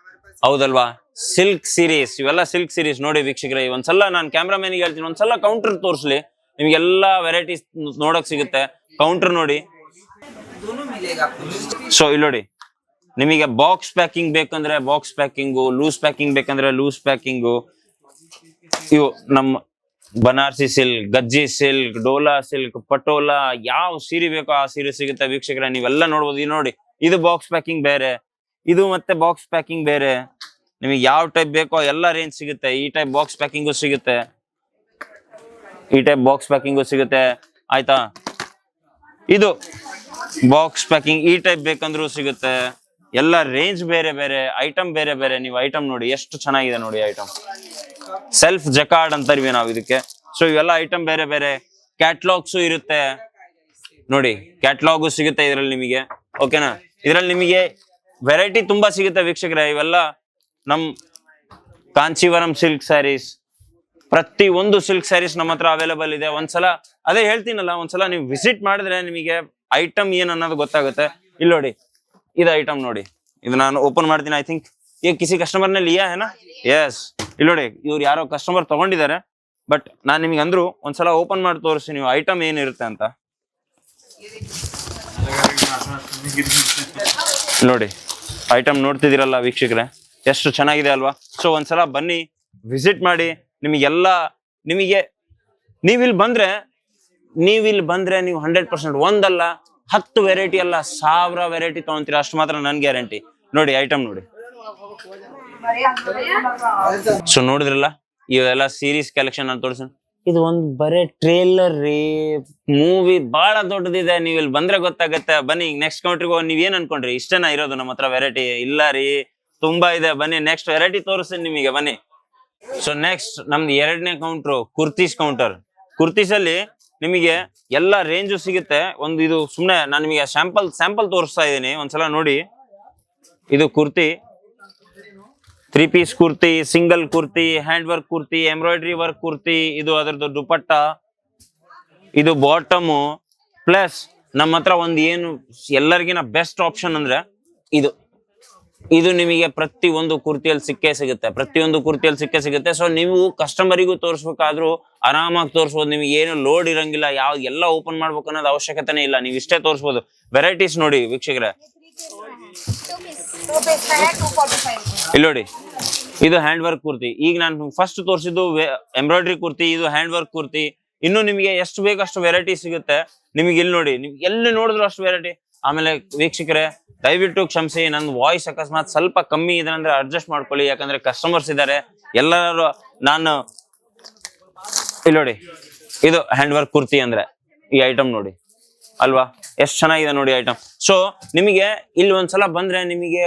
ಹೌದಲ್ವಾ. ಸಿಲ್ಕ್ ಸೀರೀಸ್, ಇವೆಲ್ಲ ಸಿಲ್ಕ್ ಸೀರೀಸ್ ನೋಡಿ ವೀಕ್ಷಕರೇ. ಒಂದ್ಸಲ ನಾನು ಕ್ಯಾಮ್ರಾಮನ್ಗೆ ಹೇಳ್ತೀನಿ, ಒಂದ್ಸಲ ಕೌಂಟರ್ ತೋರಿಸ್ಲಿ, ನಿಮ್ಗೆಲ್ಲಾ ವೆರೈಟೀಸ್ ನೋಡಕ್ ಸಿಗುತ್ತೆ. ಕೌಂಟರ್ ನೋಡಿ. ಸೊ ಇಲ್ಲಿ ನೋಡಿ, ನಿಮಗೆ ಬಾಕ್ಸ್ ಪ್ಯಾಕಿಂಗ್ ಬೇಕಂದ್ರೆ ಬಾಕ್ಸ್ ಪ್ಯಾಕಿಂಗು, ಲೂಸ್ ಪ್ಯಾಕಿಂಗ್ ಬೇಕಂದ್ರೆ ಲೂಸ್ ಪ್ಯಾಕಿಂಗು. ಇವು ನಮ್ಮ Banarasi silk, Gajji silk, Dola silk, Patola, ಯಾವ ಸೀರೆ ಬೇಕೋ ಆ ಸೀರೆ ಸಿಗುತ್ತೆ ವೀಕ್ಷಕರೇ. ನೀವೆಲ್ಲ ನೋಡ್ಬೋದು. ಇದು ನೋಡಿ, ಇದು ಬಾಕ್ಸ್ ಪ್ಯಾಕಿಂಗ್ ಬೇರೆ, ಇದು ಮತ್ತೆ ಬಾಕ್ಸ್ ಪ್ಯಾಕಿಂಗ್ ಬೇರೆ. ನಿಮಗೆ ಯಾವ ಟೈಪ್ ಬೇಕೋ ಎಲ್ಲ ರೇಂಜ್ ಸಿಗುತ್ತೆ. ಈ ಟೈಪ್ ಬಾಕ್ಸ್ ಪ್ಯಾಕಿಂಗು ಸಿಗುತ್ತೆ, ಈ ಟೈಪ್ ಬಾಕ್ಸ್ ಪ್ಯಾಕಿಂಗು ಸಿಗುತ್ತೆ, ಆಯ್ತಾ. ಇದು ಬಾಕ್ಸ್ ಪ್ಯಾಕಿಂಗ್ ಈ ಟೈಪ್ ಬೇಕಂದ್ರೂ ಸಿಗುತ್ತೆ. ಎಲ್ಲ ರೇಂಜ್ ಬೇರೆ ಬೇರೆ, ಐಟಮ್ ಬೇರೆ ಬೇರೆ. ನೀವು ಐಟಮ್ ನೋಡಿ ಎಷ್ಟು ಚೆನ್ನಾಗಿದೆ ನೋಡಿ ಐಟಮ್. ಸೆಲ್ಫ್ ಜಕಾರ್ಡ್ ಅಂತಾರಿವಿ ನಾವು ಇದಕ್ಕೆ. ಸೊ ಇವೆಲ್ಲ ಐಟಮ್ ಬೇರೆ ಬೇರೆ. ಕ್ಯಾಟ್ಲಾಗ್ಸು ಇರುತ್ತೆ ನೋಡಿ, ಕ್ಯಾಟ್ಲಾಗು ಸಿಗುತ್ತೆ ಇದರಲ್ಲಿ ನಿಮಗೆ, ಓಕೆನಾ. ಇದರಲ್ಲಿ ನಿಮಗೆ ವೆರೈಟಿ ತುಂಬಾ ಸಿಗುತ್ತೆ ವೀಕ್ಷಕರೇ. ಇವೆಲ್ಲ ನಮ್ ಕಾಂಚೀವರಂ ಸಿಲ್ಕ್ ಸ್ಯಾರೀಸ್, ಪ್ರತಿ ಒಂದು ಸಿಲ್ಕ್ ಸ್ಯಾರೀಸ್ ನಮ್ಮ ಹತ್ರ ಅವೈಲೇಬಲ್ ಇದೆ. ಒಂದ್ಸಲ ಅದೇ ಹೇಳ್ತೀನಲ್ಲ, ಒಂದ್ಸಲ ನೀವು ವಿಸಿಟ್ ಮಾಡಿದ್ರೆ ನಿಮಗೆ ಐಟಮ್ ಏನ್ ಅನ್ನೋದು ಗೊತ್ತಾಗುತ್ತೆ. ಇಲ್ಲಿ ನೋಡಿ, ಇದು ಐಟಮ್ ನೋಡಿ, ಇದು ನಾನು ಓಪನ್ ಮಾಡ್ತೀನಿ. ಐ ಥಿಂಕ್ ये किसी कस्टमर ने लिया है ना, यस. ಇಲ್ಲಿ ನೋಡಿ, ಇವ್ರು ಯಾರೋ ಕಸ್ಟಮರ್ ತಗೊಂಡಿದ್ದಾರೆ, ಬಟ್ ನಾನು ನಿಮ್ಗೆ ಅಂದ್ರು ಒಂದ್ಸಲ ಓಪನ್ ಮಾಡಿ ತೋರಿಸಿ ನೀವು ಐಟಮ್ ಏನಿರುತ್ತೆ ಅಂತ. ನೋಡಿ ಐಟಮ್ ನೋಡ್ತಿದ್ದೀರಲ್ಲ ವೀಕ್ಷಕರೇ, ಎಷ್ಟು ಚೆನ್ನಾಗಿದೆ ಅಲ್ವಾ. ಸೊ ಒಂದ್ಸಲ ಬನ್ನಿ, ವಿಸಿಟ್ ಮಾಡಿ. ನಿಮಗೆಲ್ಲ ನೀವಿಲ್ಲಿ ಬಂದ್ರೆ ನೀವು 100% ಒಂದಲ್ಲ 10 ವೆರೈಟಿ ಅಲ್ಲ 1000 ವೆರೈಟಿ ತಗೊಂತೀರಾ, ಅಷ್ಟು ಮಾತ್ರ ನನ್ ಗ್ಯಾರಂಟಿ. ನೋಡಿ ಐಟಮ್ ನೋಡಿ. ಸೊ ನೋಡಿದ್ರಲ್ಲ, ಇವೆಲ್ಲ ಸೀರೀಸ್ ಕಲೆಕ್ಷನ್ ಅಂತ ತೋರಿಸ. ಇದು ಒಂದು ಬರೇ ಟ್ರೇಲರ್ ರೀ, ಮೂವಿ ಬಹಳ ದೊಡ್ಡದಿದೆ. ನೀವು ಇಲ್ಲಿ ಬಂದ್ರೆ ಗೊತ್ತಾಗತ್ತೆ. ಬನ್ನಿ ನೆಕ್ಸ್ಟ್ ಕೌಂಟ್ರಿಗೆ. ನೀವ್ ಏನ್ ಅನ್ಕೊಂಡ್ರಿ, ಇಷ್ಟೇನಾ ಇರೋದು ನಮ್ಮ ಹತ್ರ ವೆರೈಟಿ? ಇಲ್ಲ ರೀ, ತುಂಬಾ ಇದೆ. ಬನ್ನಿ ನೆಕ್ಸ್ಟ್ ವೆರೈಟಿ ತೋರಿಸ್ತೀನಿ ನಿಮಗೆ. ಬನ್ನಿ. ಸೊ ನೆಕ್ಸ್ಟ್ ನಮ್ದು ಎರಡನೇ ಕೌಂಟ್ರು ಕುರ್ತೀಸ್ ಕೌಂಟರ್. ಕುರ್ತೀಸ್ ಅಲ್ಲಿ ನಿಮಗೆ ಎಲ್ಲ ರೇಂಜು ಸಿಗುತ್ತೆ. ಒಂದು ಇದು ಸುಮ್ಮನೆ ನಾನು ನಿಮಗೆ ಸ್ಯಾಂಪಲ್ ತೋರಿಸ್ತಾ ಇದ್ದೀನಿ, ಒಂದ್ಸಲ ನೋಡಿ. ಇದು kurti, 3 piece kurti, single kurti, hand work kurti, embroidery work kurti, ಇದು ಅದರದ್ದು ದುಪಟ್ಟ, ಇದು ಬಾಟಮು. ಪ್ಲಸ್ ನಮ್ಮ ಹತ್ರ ಒಂದು ಏನು ಎಲ್ಲರಿಗಿನ ಬೆಸ್ಟ್ ಆಪ್ಷನ್ ಅಂದ್ರೆ ಇದು ನಿಮಗೆ ಪ್ರತಿಯೊಂದು ಕುರ್ತಿಯಲ್ಲಿ ಸಿಕ್ಕೇ ಸಿಗುತ್ತೆ. ಸೊ ನೀವು ಕಸ್ಟಮರಿಗೂ ತೋರಿಸ್ಬೇಕಾದ್ರೂ ಆರಾಮಾಗಿ ತೋರಿಸ್ಬೋದು. ನಿಮ್ಗೆ ಏನು ಲೋಡ್ ಇರಂಗಿಲ್ಲ, ಎಲ್ಲ ಓಪನ್ ಮಾಡ್ಬೇಕು ಅನ್ನೋದು ಅವಶ್ಯಕತೆನೇ ಇಲ್ಲ, ನೀವು ಇಷ್ಟೇ ತೋರಿಸ್ಬೋದು. ವೆರೈಟೀಸ್ ನೋಡಿ ವೀಕ್ಷಕರೇ, ಇಲ್ಲಿ ನೋಡಿ, ಇದು ಹ್ಯಾಂಡ್ ವರ್ಕ್ ಕುರ್ತಿ. ಈಗ ನಾನು ಫಸ್ಟ್ ತೋರಿಸಿದ್ದು ಎಂಬ್ರಾಯ್ಡ್ರಿ ಕುರ್ತಿ, ಇದು ಹ್ಯಾಂಡ್ ವರ್ಕ್ ಕುರ್ತಿ. ಇನ್ನು ನಿಮಗೆ ಎಷ್ಟು ಬೇಕು ಅಷ್ಟು ವೆರೈಟಿ ಸಿಗುತ್ತೆ. ನಿಮಗೆ ಇಲ್ಲಿ ನೋಡಿ, ನಿಮ್ಗೆ ಎಲ್ಲಿ ನೋಡಿದ್ರು ಅಷ್ಟು ವೆರೈಟಿ. ಆಮೇಲೆ ವೀಕ್ಷಕರೇ ದಯವಿಟ್ಟು ಕ್ಷಮಿಸಿ, ನನ್ನ ವಾಯ್ಸ್ ಅಕಸ್ಮಾತ್ ಸ್ವಲ್ಪ ಕಮ್ಮಿ ಇದೆ ಅಂದ್ರೆ ಅಡ್ಜಸ್ಟ್ ಮಾಡ್ಕೊಳ್ಳಿ, ಯಾಕಂದ್ರೆ ಕಸ್ಟಮರ್ಸ್ ಇದ್ದಾರೆ ಎಲ್ಲರೂ. ನಾನು ಇಲ್ಲಿ ನೋಡಿ, ಇದು ಹ್ಯಾಂಡ್ ವರ್ಕ್ ಕುರ್ತಿ ಅಂದ್ರೆ ಈ ಐಟಮ್ ನೋಡಿ ಅಲ್ವಾ, ಎಷ್ಟು ಚೆನ್ನಾಗಿದೆ ನೋಡಿ ಐಟಮ್. ಸೊ ನಿಮಗೆ ಇಲ್ಲಿ ಒಂದ್ಸಲ ಬಂದ್ರೆ ನಿಮಗೆ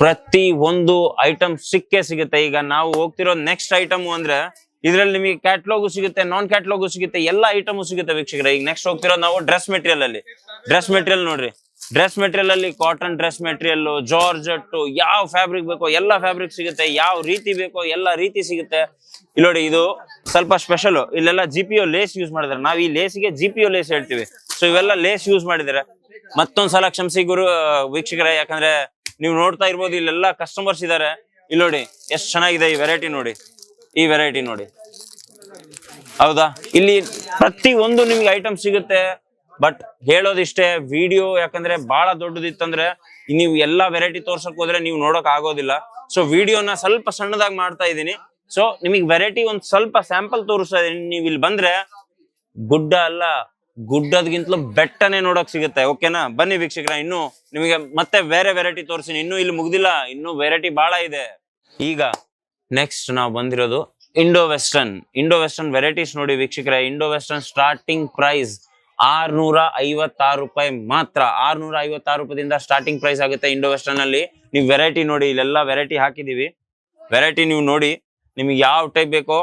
ಪ್ರತಿ ಒಂದು ಐಟಮ್ ಸಿಕ್ಕೇ ಸಿಗುತ್ತೆ. ಈಗ ನಾವು ಹೋಗ್ತಿರೋ ನೆಕ್ಸ್ಟ್ ಐಟಮ್ ಅಂದ್ರೆ ಇದ್ರಲ್ಲಿ ನಿಮಗೆ ಕ್ಯಾಟ್ಲಾಗು ಸಿಗುತ್ತೆ, ನಾನ್ ಕ್ಯಾಟ್ಲಾಗು ಸಿಗುತ್ತೆ, ಎಲ್ಲ ಐಟಮು ಸಿಗುತ್ತೆ ವೀಕ್ಷಕರೇ. ಈಗ ನೆಕ್ಸ್ಟ್ ಹೋಗ್ತಿರೋದು ನಾವು ಡ್ರೆಸ್ ಮೆಟೀರಿಯಲ್ ಅಲ್ಲಿ. ಡ್ರೆಸ್ ಮೆಟೀರಿಯಲ್ ನೋಡ್ರಿ, ಡ್ರೆಸ್ ಮೆಟೀರಿಯಲ್ ಅಲ್ಲಿ ಕಾಟನ್ ಡ್ರೆಸ್ ಮೆಟೀರಿಯಲ್, ಜಾರ್ಜೆಟ್, ಯಾವ ಫ್ಯಾಬ್ರಿಕ್ ಬೇಕೋ ಎಲ್ಲ ಫ್ಯಾಬ್ರಿಕ್ ಸಿಗುತ್ತೆ, ಯಾವ ರೀತಿ ಬೇಕೋ ಎಲ್ಲ ರೀತಿ ಸಿಗುತ್ತೆ. ಇಲ್ಲಿ ನೋಡಿ, ಇದು ಸ್ವಲ್ಪ ಸ್ಪೆಷಲ್. ಇಲ್ಲೆಲ್ಲ GPO ಲೇಸ್ ಯೂಸ್ ಮಾಡಿದಾರೆ. ನಾವು ಈ ಲೇಸಿಗೆ GPO ಲೇಸ್ ಹೇಳ್ತೀವಿ. ಸೊ ಇವೆಲ್ಲ ಲೇಸ್ ಯೂಸ್ ಮಾಡಿದಾರೆ. ಮತ್ತೊಂದ್ಸಲ ಕ್ಷಮಿಸಿ ಗುರು ವೀಕ್ಷಕರೇ, ಯಾಕಂದ್ರೆ ನೀವು ನೋಡ್ತಾ ಇರ್ಬೋದು ಇಲ್ಲೆಲ್ಲ ಕಸ್ಟಮರ್ಸ್ ಇದಾರೆ. ಇಲ್ಲಿ ನೋಡಿ ಎಷ್ಟು ಚೆನ್ನಾಗಿದೆ ಈ ವೆರೈಟಿ ನೋಡಿ, ಈ ವೆರೈಟಿ ನೋಡಿ, ಹೌದಾ. ಇಲ್ಲಿ ಪ್ರತಿ ಒಂದು ನಿಮ್ಗೆ ಐಟಮ್ ಸಿಗುತ್ತೆ. ಬಟ್ ಹೇಳೋದಿಷ್ಟೇ, ವಿಡಿಯೋ ಯಾಕಂದ್ರೆ ಬಹಳ ದೊಡ್ಡದಿತ್ತಂದ್ರೆ ನೀವು ಎಲ್ಲಾ ವೆರೈಟಿ ತೋರ್ಸಕ್ ಹೋದ್ರೆ ನೀವು ನೋಡಕ್ ಆಗೋದಿಲ್ಲ. ಸೊ ವಿಡಿಯೋನ ಸ್ವಲ್ಪ ಸಣ್ಣದಾಗಿ ಮಾಡ್ತಾ ಇದ್ದೀನಿ. ಸೊ ನಿಮಗೆ ವೆರೈಟಿ ಒಂದ್ ಸ್ವಲ್ಪ ಸ್ಯಾಂಪಲ್ ತೋರಿಸ್ತಾ ಇದೀನಿ. ನೀವು ಇಲ್ಲಿ ಬಂದ್ರೆ ಗುಡ್ಡ ಅಲ್ಲ, ಗುಡ್ಡದ್ಗಿಂತಲೂ ಬೆಟ್ಟನೇ ನೋಡಕ್ ಸಿಗುತ್ತೆ. ಓಕೆನಾ, ಬನ್ನಿ ವೀಕ್ಷಕರ, ಇನ್ನು ನಿಮಗೆ ಮತ್ತೆ ಬೇರೆ ವೆರೈಟಿ ತೋರಿಸ್ತೀನಿ. ಇನ್ನು ಇಲ್ಲಿ ಮುಗ್ದಿಲ್ಲ, ಇನ್ನು ವೆರೈಟಿ ಬಹಳ ಇದೆ. ಈಗ ನೆಕ್ಸ್ಟ್ ನಾವು ಬಂದಿರೋದು ಇಂಡೋ ವೆಸ್ಟರ್ನ್ ವೆರೈಟೀಸ್ ನೋಡಿ ವೀಕ್ಷಕರೇ. ಇಂಡೋ ವೆಸ್ಟರ್ನ್ ಸ್ಟಾರ್ಟಿಂಗ್ ಪ್ರೈಸ್ 656 ರೂಪಾಯಿ ಮಾತ್ರ. 656 ರೂಪಾಯಿಂದ ಸ್ಟಾರ್ಟಿಂಗ್ ಪ್ರೈಸ್ ಆಗುತ್ತೆ ಇಂಡೋ ವೆಸ್ಟರ್ನ್ ಅಲ್ಲಿ. ನೀವು ವೆರೈಟಿ ನೋಡಿ, ಇಲ್ಲೆಲ್ಲ ವೆರೈಟಿ ಹಾಕಿದೀವಿ. ವೆರೈಟಿ ನೀವು ನೋಡಿ, ನಿಮ್ಗೆ ಯಾವ ಟೈಪ್ ಬೇಕೋ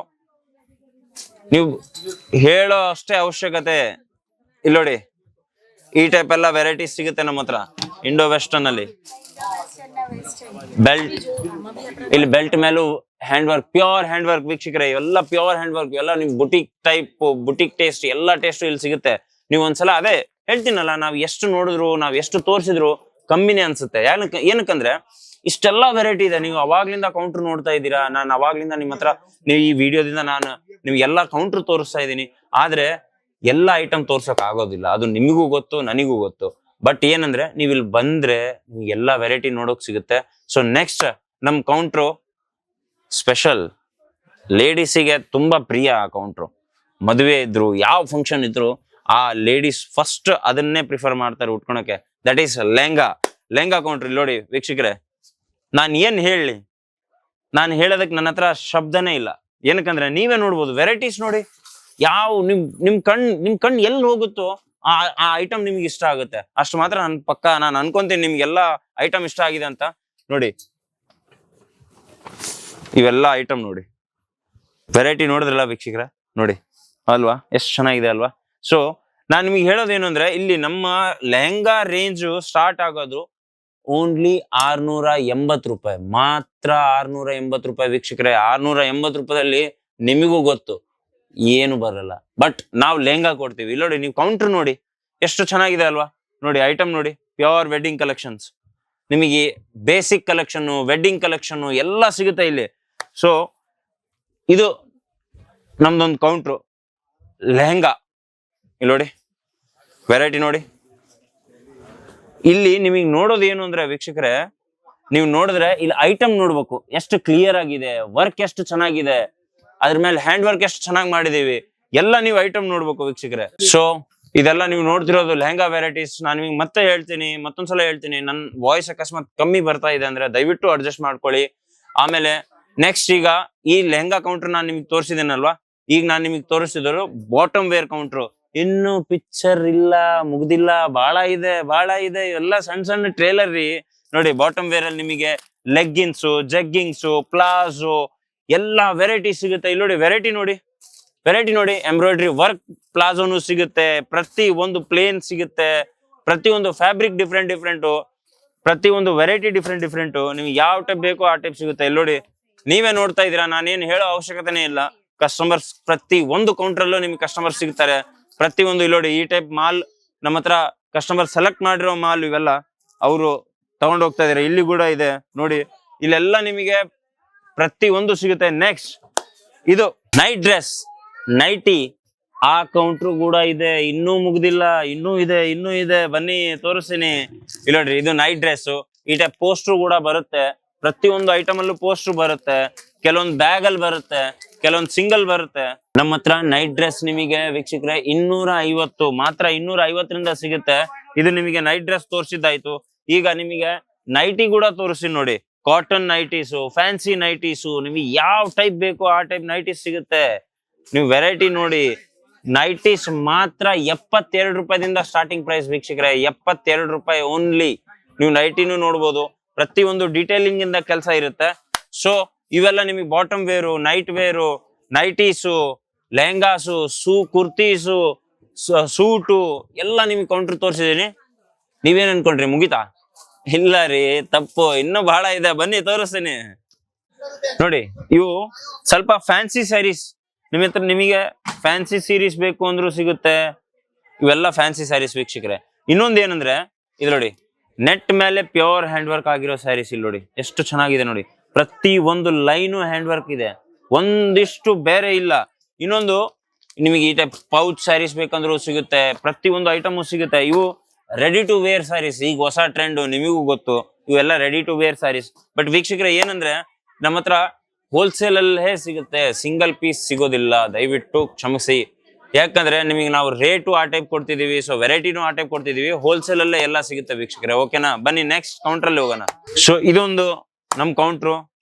ನೀವು ಹೇಳೋ ಅಷ್ಟೇ ಅವಶ್ಯಕತೆ. ಇಲ್ಲಿ ನೋಡಿ, ಈ ಟೈಪ್ ಎಲ್ಲ ವೆರೈಟೀಸ್ ಸಿಗುತ್ತೆ ನಮ್ಮ ಹತ್ರ ಇಂಡೋ ವೆಸ್ಟರ್ನ್ ಅಲ್ಲಿ. ಬೆಲ್ಟ್, ಇಲ್ಲಿ ಬೆಲ್ಟ್ ಮೇಲೂ hand work, pure hand work ವೀಕ್ಷಕರೇ. ಎಲ್ಲ ಪ್ಯೂರ್ ಹ್ಯಾಂಡ್ ವರ್ಕ್, ಎಲ್ಲ ನಿಮ್ ಬುಟಿಕ್ ಟೈಪ್, ಬುಟಿಕ್ ಟೇಸ್ಟ್, ಎಲ್ಲ ಟೇಸ್ಟ್ ಇಲ್ಲಿ ಸಿಗುತ್ತೆ. ನೀವು ಒಂದ್ಸಲ ಅದೇ ಹೇಳ್ತೀನಲ್ಲ, ನಾವ್ ಎಷ್ಟು ನೋಡಿದ್ರು, ನಾವ್ ಎಷ್ಟು ತೋರಿಸಿದ್ರು ಕಮ್ಮಿನೇ ಅನ್ಸುತ್ತೆ. ಏನಕ್ಕಂದ್ರೆ ಇಷ್ಟೆಲ್ಲಾ ವೆರೈಟಿ ಇದೆ. ನೀವು ಅವಾಗ್ಲಿಂದ ಕೌಂಟರ್ ನೋಡ್ತಾ ಇದ್ದೀರಾ, ನಾನು ಅವಾಗ್ಲಿಂದ ನಿಮ್ಮ ಹತ್ರ, ನೀವು ಈ ವಿಡಿಯೋದಿಂದ ನಾನು ನಿಮ್ಗೆ ಎಲ್ಲಾ ಕೌಂಟರ್ ತೋರಿಸ್ತಾ ಇದ್ದೀನಿ. ಆದ್ರೆ ಎಲ್ಲ ಐಟಮ್ ತೋರ್ಸಕ್ ಆಗೋದಿಲ್ಲ, ಅದು ನಿಮಗೂ ಗೊತ್ತು, ನನಗೂ ಗೊತ್ತು. ಬಟ್ ಏನಂದ್ರೆ ನೀವು ಇಲ್ಲಿ ಬಂದ್ರೆ ನಿಮ್ಗೆ ಎಲ್ಲಾ ವೆರೈಟಿ ನೋಡೋಕ್ ಸಿಗುತ್ತೆ. ಸೊ ನೆಕ್ಸ್ಟ್ ನಮ್ ಕೌಂಟ್ರು ಸ್ಪೆಷಲ್, ಲೇಡೀಸಿಗೆ ತುಂಬಾ ಪ್ರಿಯ ಆ ಕೌಂಟ್ರು. ಮದುವೆ ಇದ್ರು, ಯಾವ ಫಂಕ್ಷನ್ ಇದ್ರು, ಆ ಲೇಡೀಸ್ ಫಸ್ಟ್ ಅದನ್ನೇ ಪ್ರಿಫರ್ ಮಾಡ್ತಾರೆ ಉಟ್ಕೊಳಕ್ಕೆ. That is lehenga counter. ಇಲ್ಲಿ ನೋಡಿ ವೀಕ್ಷಕರೇ, ನಾನು ಏನ್ ಹೇಳಿ, ನಾನು ಹೇಳೋದಕ್ಕೆ ನನ್ನ ಹತ್ರ ಶಬ್ದನೇ ಇಲ್ಲ. ಏನಕ್ಕಂದ್ರೆ ನೀವೇ ನೋಡ್ಬೋದು ವೆರೈಟೀಸ್ ನೋಡಿ. ಯಾವ ನಿಮ್ ಕಣ್ ಎಲ್ಲಿ ಹೋಗುತ್ತೋ ಆ ಐಟಮ್ ನಿಮ್ಗೆ ಇಷ್ಟ ಆಗುತ್ತೆ. ಅಷ್ಟು ಮಾತ್ರ ನಾನು ಅನ್ಕೊಂತೀನಿ ನಿಮ್ಗೆಲ್ಲ ಐಟಮ್ ಇಷ್ಟ ಆಗಿದೆ ಅಂತ. ನೋಡಿ ಇವೆಲ್ಲ ಐಟಮ್ ನೋಡಿ, ವೆರೈಟಿ ನೋಡಿದ್ರಲ್ಲ ವೀಕ್ಷಕರ, ನೋಡಿ ಅಲ್ವಾ, ಎಷ್ಟು ಚೆನ್ನಾಗಿದೆ ಅಲ್ವಾ. ಸೊ ನಾನ್ ನಿಮಗೆ ಹೇಳೋದೇನು ಅಂದ್ರೆ, ಇಲ್ಲಿ ನಮ್ಮ ಲೆಹಂಗಾ ರೇಂಜ್ ಸ್ಟಾರ್ಟ್ ಆಗೋದು ಓನ್ಲಿ 680 ರೂಪಾಯಿ ಮಾತ್ರ. 680 ರೂಪಾಯಿ ವೀಕ್ಷಕರೇ. 680 ರೂಪಾಯಿದಲ್ಲಿ ನಿಮಗೂ ಗೊತ್ತು ಏನು ಬರಲ್ಲ. ಬಟ್ ನಾವು ಲೆಹಂಗಾ ಕೊಡ್ತೀವಿ. ಇಲ್ಲಿ ನೋಡಿ, ನೀವು ಕೌಂಟರ್ ನೋಡಿ ಎಷ್ಟು ಚೆನ್ನಾಗಿದೆ ಅಲ್ವಾ. ನೋಡಿ ಐಟಮ್ ನೋಡಿ, ಪ್ಯೂರ್ ವೆಡ್ಡಿಂಗ್ ಕಲೆಕ್ಷನ್ಸ್, ನಿಮಗೆ ಬೇಸಿಕ್ ಕಲೆಕ್ಷನ್, ವೆಡ್ಡಿಂಗ್ ಕಲೆಕ್ಷನ್ ಎಲ್ಲ ಸಿಗುತ್ತೆ ಇಲ್ಲಿ. ಸೊ ಇದು ನಮ್ದೊಂದು ಕೌಂಟ್ರು ಲೆಹಂಗಾ. ಇಲ್ಲಿ ನೋಡಿ ವೆರೈಟಿ ನೋಡಿ. ಇಲ್ಲಿ ನಿಮಗೆ ನೋಡೋದು ಏನು ಅಂದ್ರೆ ವೀಕ್ಷಕರೇ, ನೀವು ನೋಡಿದ್ರೆ ಇಲ್ಲಿ ಐಟಮ್ ನೋಡ್ಬೇಕು, ಎಷ್ಟು ಕ್ಲಿಯರ್ ಆಗಿದೆ, ವರ್ಕ್ ಎಷ್ಟು ಚೆನ್ನಾಗಿದೆ, ಅದ್ರ ಮೇಲೆ ಹ್ಯಾಂಡ್ ವರ್ಕ್ ಎಷ್ಟು ಚೆನ್ನಾಗಿ ಮಾಡಿದೀವಿ, ಎಲ್ಲ ನೀವು ಐಟಮ್ ನೋಡ್ಬೇಕು ವೀಕ್ಷಕರೇ. ಸೊ ಇದೆಲ್ಲ ನೀವು ನೋಡ್ತಿರೋದು ಲೆಹಂಗಾ ವೆರೈಟೀಸ್. ನಾನು ನಿಮಗೆ ಮತ್ತೆ ಹೇಳ್ತೀನಿ, ಮತ್ತೊಂದ್ಸಲ ಹೇಳ್ತೀನಿ, ನನ್ನ ವಾಯ್ಸ್ ಅಕಸ್ಮಾತ್ ಕಮ್ಮಿ ಬರ್ತಾ ಇದೆ ಅಂದ್ರೆ ದಯವಿಟ್ಟು ಅಡ್ಜಸ್ಟ್ ಮಾಡ್ಕೊಳ್ಳಿ. ಆಮೇಲೆ ನೆಕ್ಸ್ಟ್ ಈಗ ಈ ಲೆಹಂಗಾ ಕೌಂಟರ್ ನಾನು ನಿಮ್ಗೆ ತೋರಿಸಿದೇನಲ್ವಾ, ಈಗ ನಾನು ನಿಮಗೆ ತೋರಿಸಿದ್ರು ಬಾಟಮ್ ವೇರ್ ಕೌಂಟ್ರು. ಇನ್ನು ಪಿಕ್ಚರ್ ಇಲ್ಲ, ಮುಗ್ದಿಲ್ಲ, ಬಹಳ ಇದೆ ಎಲ್ಲ ಸಣ್ಣ ಟ್ರೇಲರ್ ರೀ. ನೋಡಿ ಬಾಟಮ್ ವೇರ್ ಅಲ್ಲಿ ನಿಮಗೆ ಲೆಗ್ಗಿನ್ಸು, ಜಗ್ಗಿಂಗ್ಸು, ಪ್ಲಾಜೋ ಎಲ್ಲಾ ವೆರೈಟಿ ಸಿಗುತ್ತೆ. ಇಲ್ಲಿ ನೋಡಿ ವೆರೈಟಿ ನೋಡಿ ಎಂಬ್ರಾಯ್ಡ್ರಿ ವರ್ಕ್ ಪ್ಲಾಜೋನು ಸಿಗುತ್ತೆ, ಪ್ರತಿ ಒಂದು ಪ್ಲೇನ್ ಸಿಗುತ್ತೆ, ಪ್ರತಿ ಒಂದು ಫ್ಯಾಬ್ರಿಕ್ ಡಿಫ್ರೆಂಟ್ ಪ್ರತಿ ಒಂದು ವೆರೈಟಿ ಡಿಫ್ರೆಂಟ್ ನಿಮ್ಗೆ ಯಾವ ಟೈಪ್ ಬೇಕೋ ಆ ಟೈಪ್ ಸಿಗುತ್ತೆ. ಇಲ್ಲಿ ನೋಡಿ ನೀವೇ ನೋಡ್ತಾ ಇದೀರಾ, ನಾನೇನು ಹೇಳೋ ಅವಶ್ಯಕತೆನೇ ಇಲ್ಲ. ಕಸ್ಟಮರ್ಸ್ ಪ್ರತಿ ಒಂದು ಕೌಂಟ್ರಲ್ಲೂ ನಿಮ್ಗೆ ಕಸ್ಟಮರ್ ಸಿಗ್ತಾರೆ. ಪ್ರತಿ ಒಂದು ಇಲ್ಲಿ ನೋಡಿ ಈ ಟೈಪ್ ಮಾಲ್ ನಮ್ಮ ಹತ್ರ ಕಸ್ಟಮರ್ ಸೆಲೆಕ್ಟ್ ಮಾಡಿರೋ ಮಾಲ್ ಇವೆಲ್ಲ ಅವರು ತಗೊಂಡ್ ಹೋಗ್ತಾ ಇದಾರೆ. ಇಲ್ಲಿ ಕೂಡ ಇದೆ ನೋಡಿ, ಇಲ್ಲೆಲ್ಲ ನಿಮಗೆ ಪ್ರತಿ ಒಂದು ಸಿಗುತ್ತೆ. ನೆಕ್ಸ್ಟ್ ಇದು ನೈಟ್ ಡ್ರೆಸ್, ನೈಟಿ, ಆ ಕೌಂಟ್ರು ಕೂಡ ಇದೆ, ಇನ್ನೂ ಮುಗ್ದಿಲ್ಲ, ಇನ್ನೂ ಇದೆ ಬನ್ನಿ ತೋರಿಸ್ತೀನಿ. ಇಲ್ಲಿ ನೋಡ್ರಿ ಇದು ನೈಟ್ ಡ್ರೆಸ್. ಈ ಟೈಪ್ ಪೋಸ್ಟರ್ ಕೂಡ ಬರುತ್ತೆ, ಪ್ರತಿಯೊಂದು ಐಟಮ್ ಅಲ್ಲೂ ಪೋಸ್ಟರ್ ಬರುತ್ತೆ, ಕೆಲವೊಂದು ಬ್ಯಾಗ್ ಅಲ್ಲಿ ಬರುತ್ತೆ, ಕೆಲವೊಂದು ಸಿಂಗಲ್ ಬರುತ್ತೆ. ನಮ್ಮ ಹತ್ರ ನೈಟ್ ಡ್ರೆಸ್ ನಿಮಗೆ ವೀಕ್ಷಕರೇ 250 ಮಾತ್ರ, 250ರಿಂದ ಸಿಗುತ್ತೆ. ಇದು ನಿಮಗೆ ನೈಟ್ ಡ್ರೆಸ್ ತೋರಿಸಿದ್ದಾಯ್ತು. ಈಗ ನಿಮಗೆ ನೈಟಿ ಕೂಡ ತೋರಿಸಿ ನೋಡಿ, ಕಾಟನ್ ನೈಟೀಸು, ಫ್ಯಾನ್ಸಿ ನೈಟೀಸು, ನಿಮಗೆ ಯಾವ ಟೈಪ್ ಬೇಕು ಆ ಟೈಪ್ ನೈಟೀಸ್ ಸಿಗುತ್ತೆ. ನೀವು ವೆರೈಟಿ ನೋಡಿ. ನೈಟೀಸ್ ಮಾತ್ರ 72 ರೂಪಾಯಿದಿಂದ ಸ್ಟಾರ್ಟಿಂಗ್ ಪ್ರೈಸ್ ವೀಕ್ಷಕರೇ, 72 ರೂಪಾಯಿ ಓನ್ಲಿ. ನೀವು ನೈಟಿನೂ ನೋಡ್ಬೋದು, ಪ್ರತಿ ಒಂದು ಡೀಟೇಲಿಂಗ್ ಇಂದ ಕೆಲಸ ಇರುತ್ತೆ. ಸೊ ಇವೆಲ್ಲ ನಿಮಗೆ bottom wear, night wear, nighties, lehengas, kurtis, suit ಎಲ್ಲ ನಿಮ್ಗೆ ಕೌಂಟರ್ ತೋರಿಸಿದೀನಿ. ನೀವೇನ್ ಅನ್ಕೊಂಡ್ರಿ ಮುಗಿತಾ? ಇಲ್ಲ ರೀ, ತಪ್ಪು, ಇನ್ನೂ ಬಹಳ ಇದೆ, ಬನ್ನಿ ತೋರಿಸ್ತೀನಿ ನೋಡಿ. ಇವು ಸ್ವಲ್ಪ ಫ್ಯಾನ್ಸಿ ಸ್ಯಾರೀಸ್, ನಿಮಗೆ ಫ್ಯಾನ್ಸಿ ಸೀರೀಸ್ ಬೇಕು ಅಂದ್ರೂ ಸಿಗುತ್ತೆ. ಇವೆಲ್ಲ ಫ್ಯಾನ್ಸಿ ಸ್ಯಾರೀಸ್ ವೀಕ್ಷಕರೇ. ಇನ್ನೊಂದು ಏನಂದ್ರೆ ಇದು ನೋಡಿ, ನೆಟ್ ಮೇಲೆ ಪ್ಯೂರ್ ಹ್ಯಾಂಡ್ ವರ್ಕ್ ಆಗಿರೋ ಸ್ಯಾರೀಸ್. ಇಲ್ಲಿ ನೋಡಿ ಎಷ್ಟು ಚೆನ್ನಾಗಿದೆ ನೋಡಿ, ಪ್ರತಿ ಒಂದು ಲೈನು ಹ್ಯಾಂಡ್ ವರ್ಕ್ ಇದೆ, ಒಂದಿಷ್ಟು ಬೇರೆ ಇಲ್ಲ. ಇನ್ನೊಂದು ನಿಮಗೆ ಈ ಟೈಪ್ ಪೌಚ್ ಸ್ಯಾರೀಸ್ ಬೇಕಂದ್ರೂ ಸಿಗುತ್ತೆ, ಪ್ರತಿ ಒಂದು ಐಟಮು ಸಿಗುತ್ತೆ. ಇವು ರೆಡಿ ಟು ವೇರ್ ಸ್ಯಾರೀಸ್, ಈಗ ಹೊಸ ಟ್ರೆಂಡ್, ನಿಮಗೂ ಗೊತ್ತು, ಇವೆಲ್ಲ ready to wear saris. But ವೀಕ್ಷಕರೇ ಏನಂದ್ರೆ ನಮ್ಮ ಹತ್ರ ಹೋಲ್ಸೇಲ್ ಅಲ್ಲೇ ಸಿಗುತ್ತೆ, ಸಿಂಗಲ್ ಪೀಸ್ ಸಿಗೋದಿಲ್ಲ, ದಯವಿಟ್ಟು ಕ್ಷಮಿಸಿ. ಯಾಕಂದ್ರೆ ನಿಮಗೆ ನಾವು ರೇಟು ಆ ಟೈಪ್ ಕೊಡ್ತಿದೀವಿ, ಸೊ ವೆರೈಟಿನೂ ಆ ಟೈಪ್ ಕೊಡ್ತಿದೀವಿ, ಹೋಲ್ಸೇಲ್ ಅಲ್ಲೇ ಎಲ್ಲ ಸಿಗುತ್ತೆ ವೀಕ್ಷಕರೇ. ಓಕೆನಾ, ಬನ್ನಿ ನೆಕ್ಸ್ಟ್ ಕೌಂಟರ್ ಅಲ್ಲಿ ಹೋಗೋಣ. ಸೊ ಇದೊಂದು ನಮ್ ಕೌಂಟ್ರು,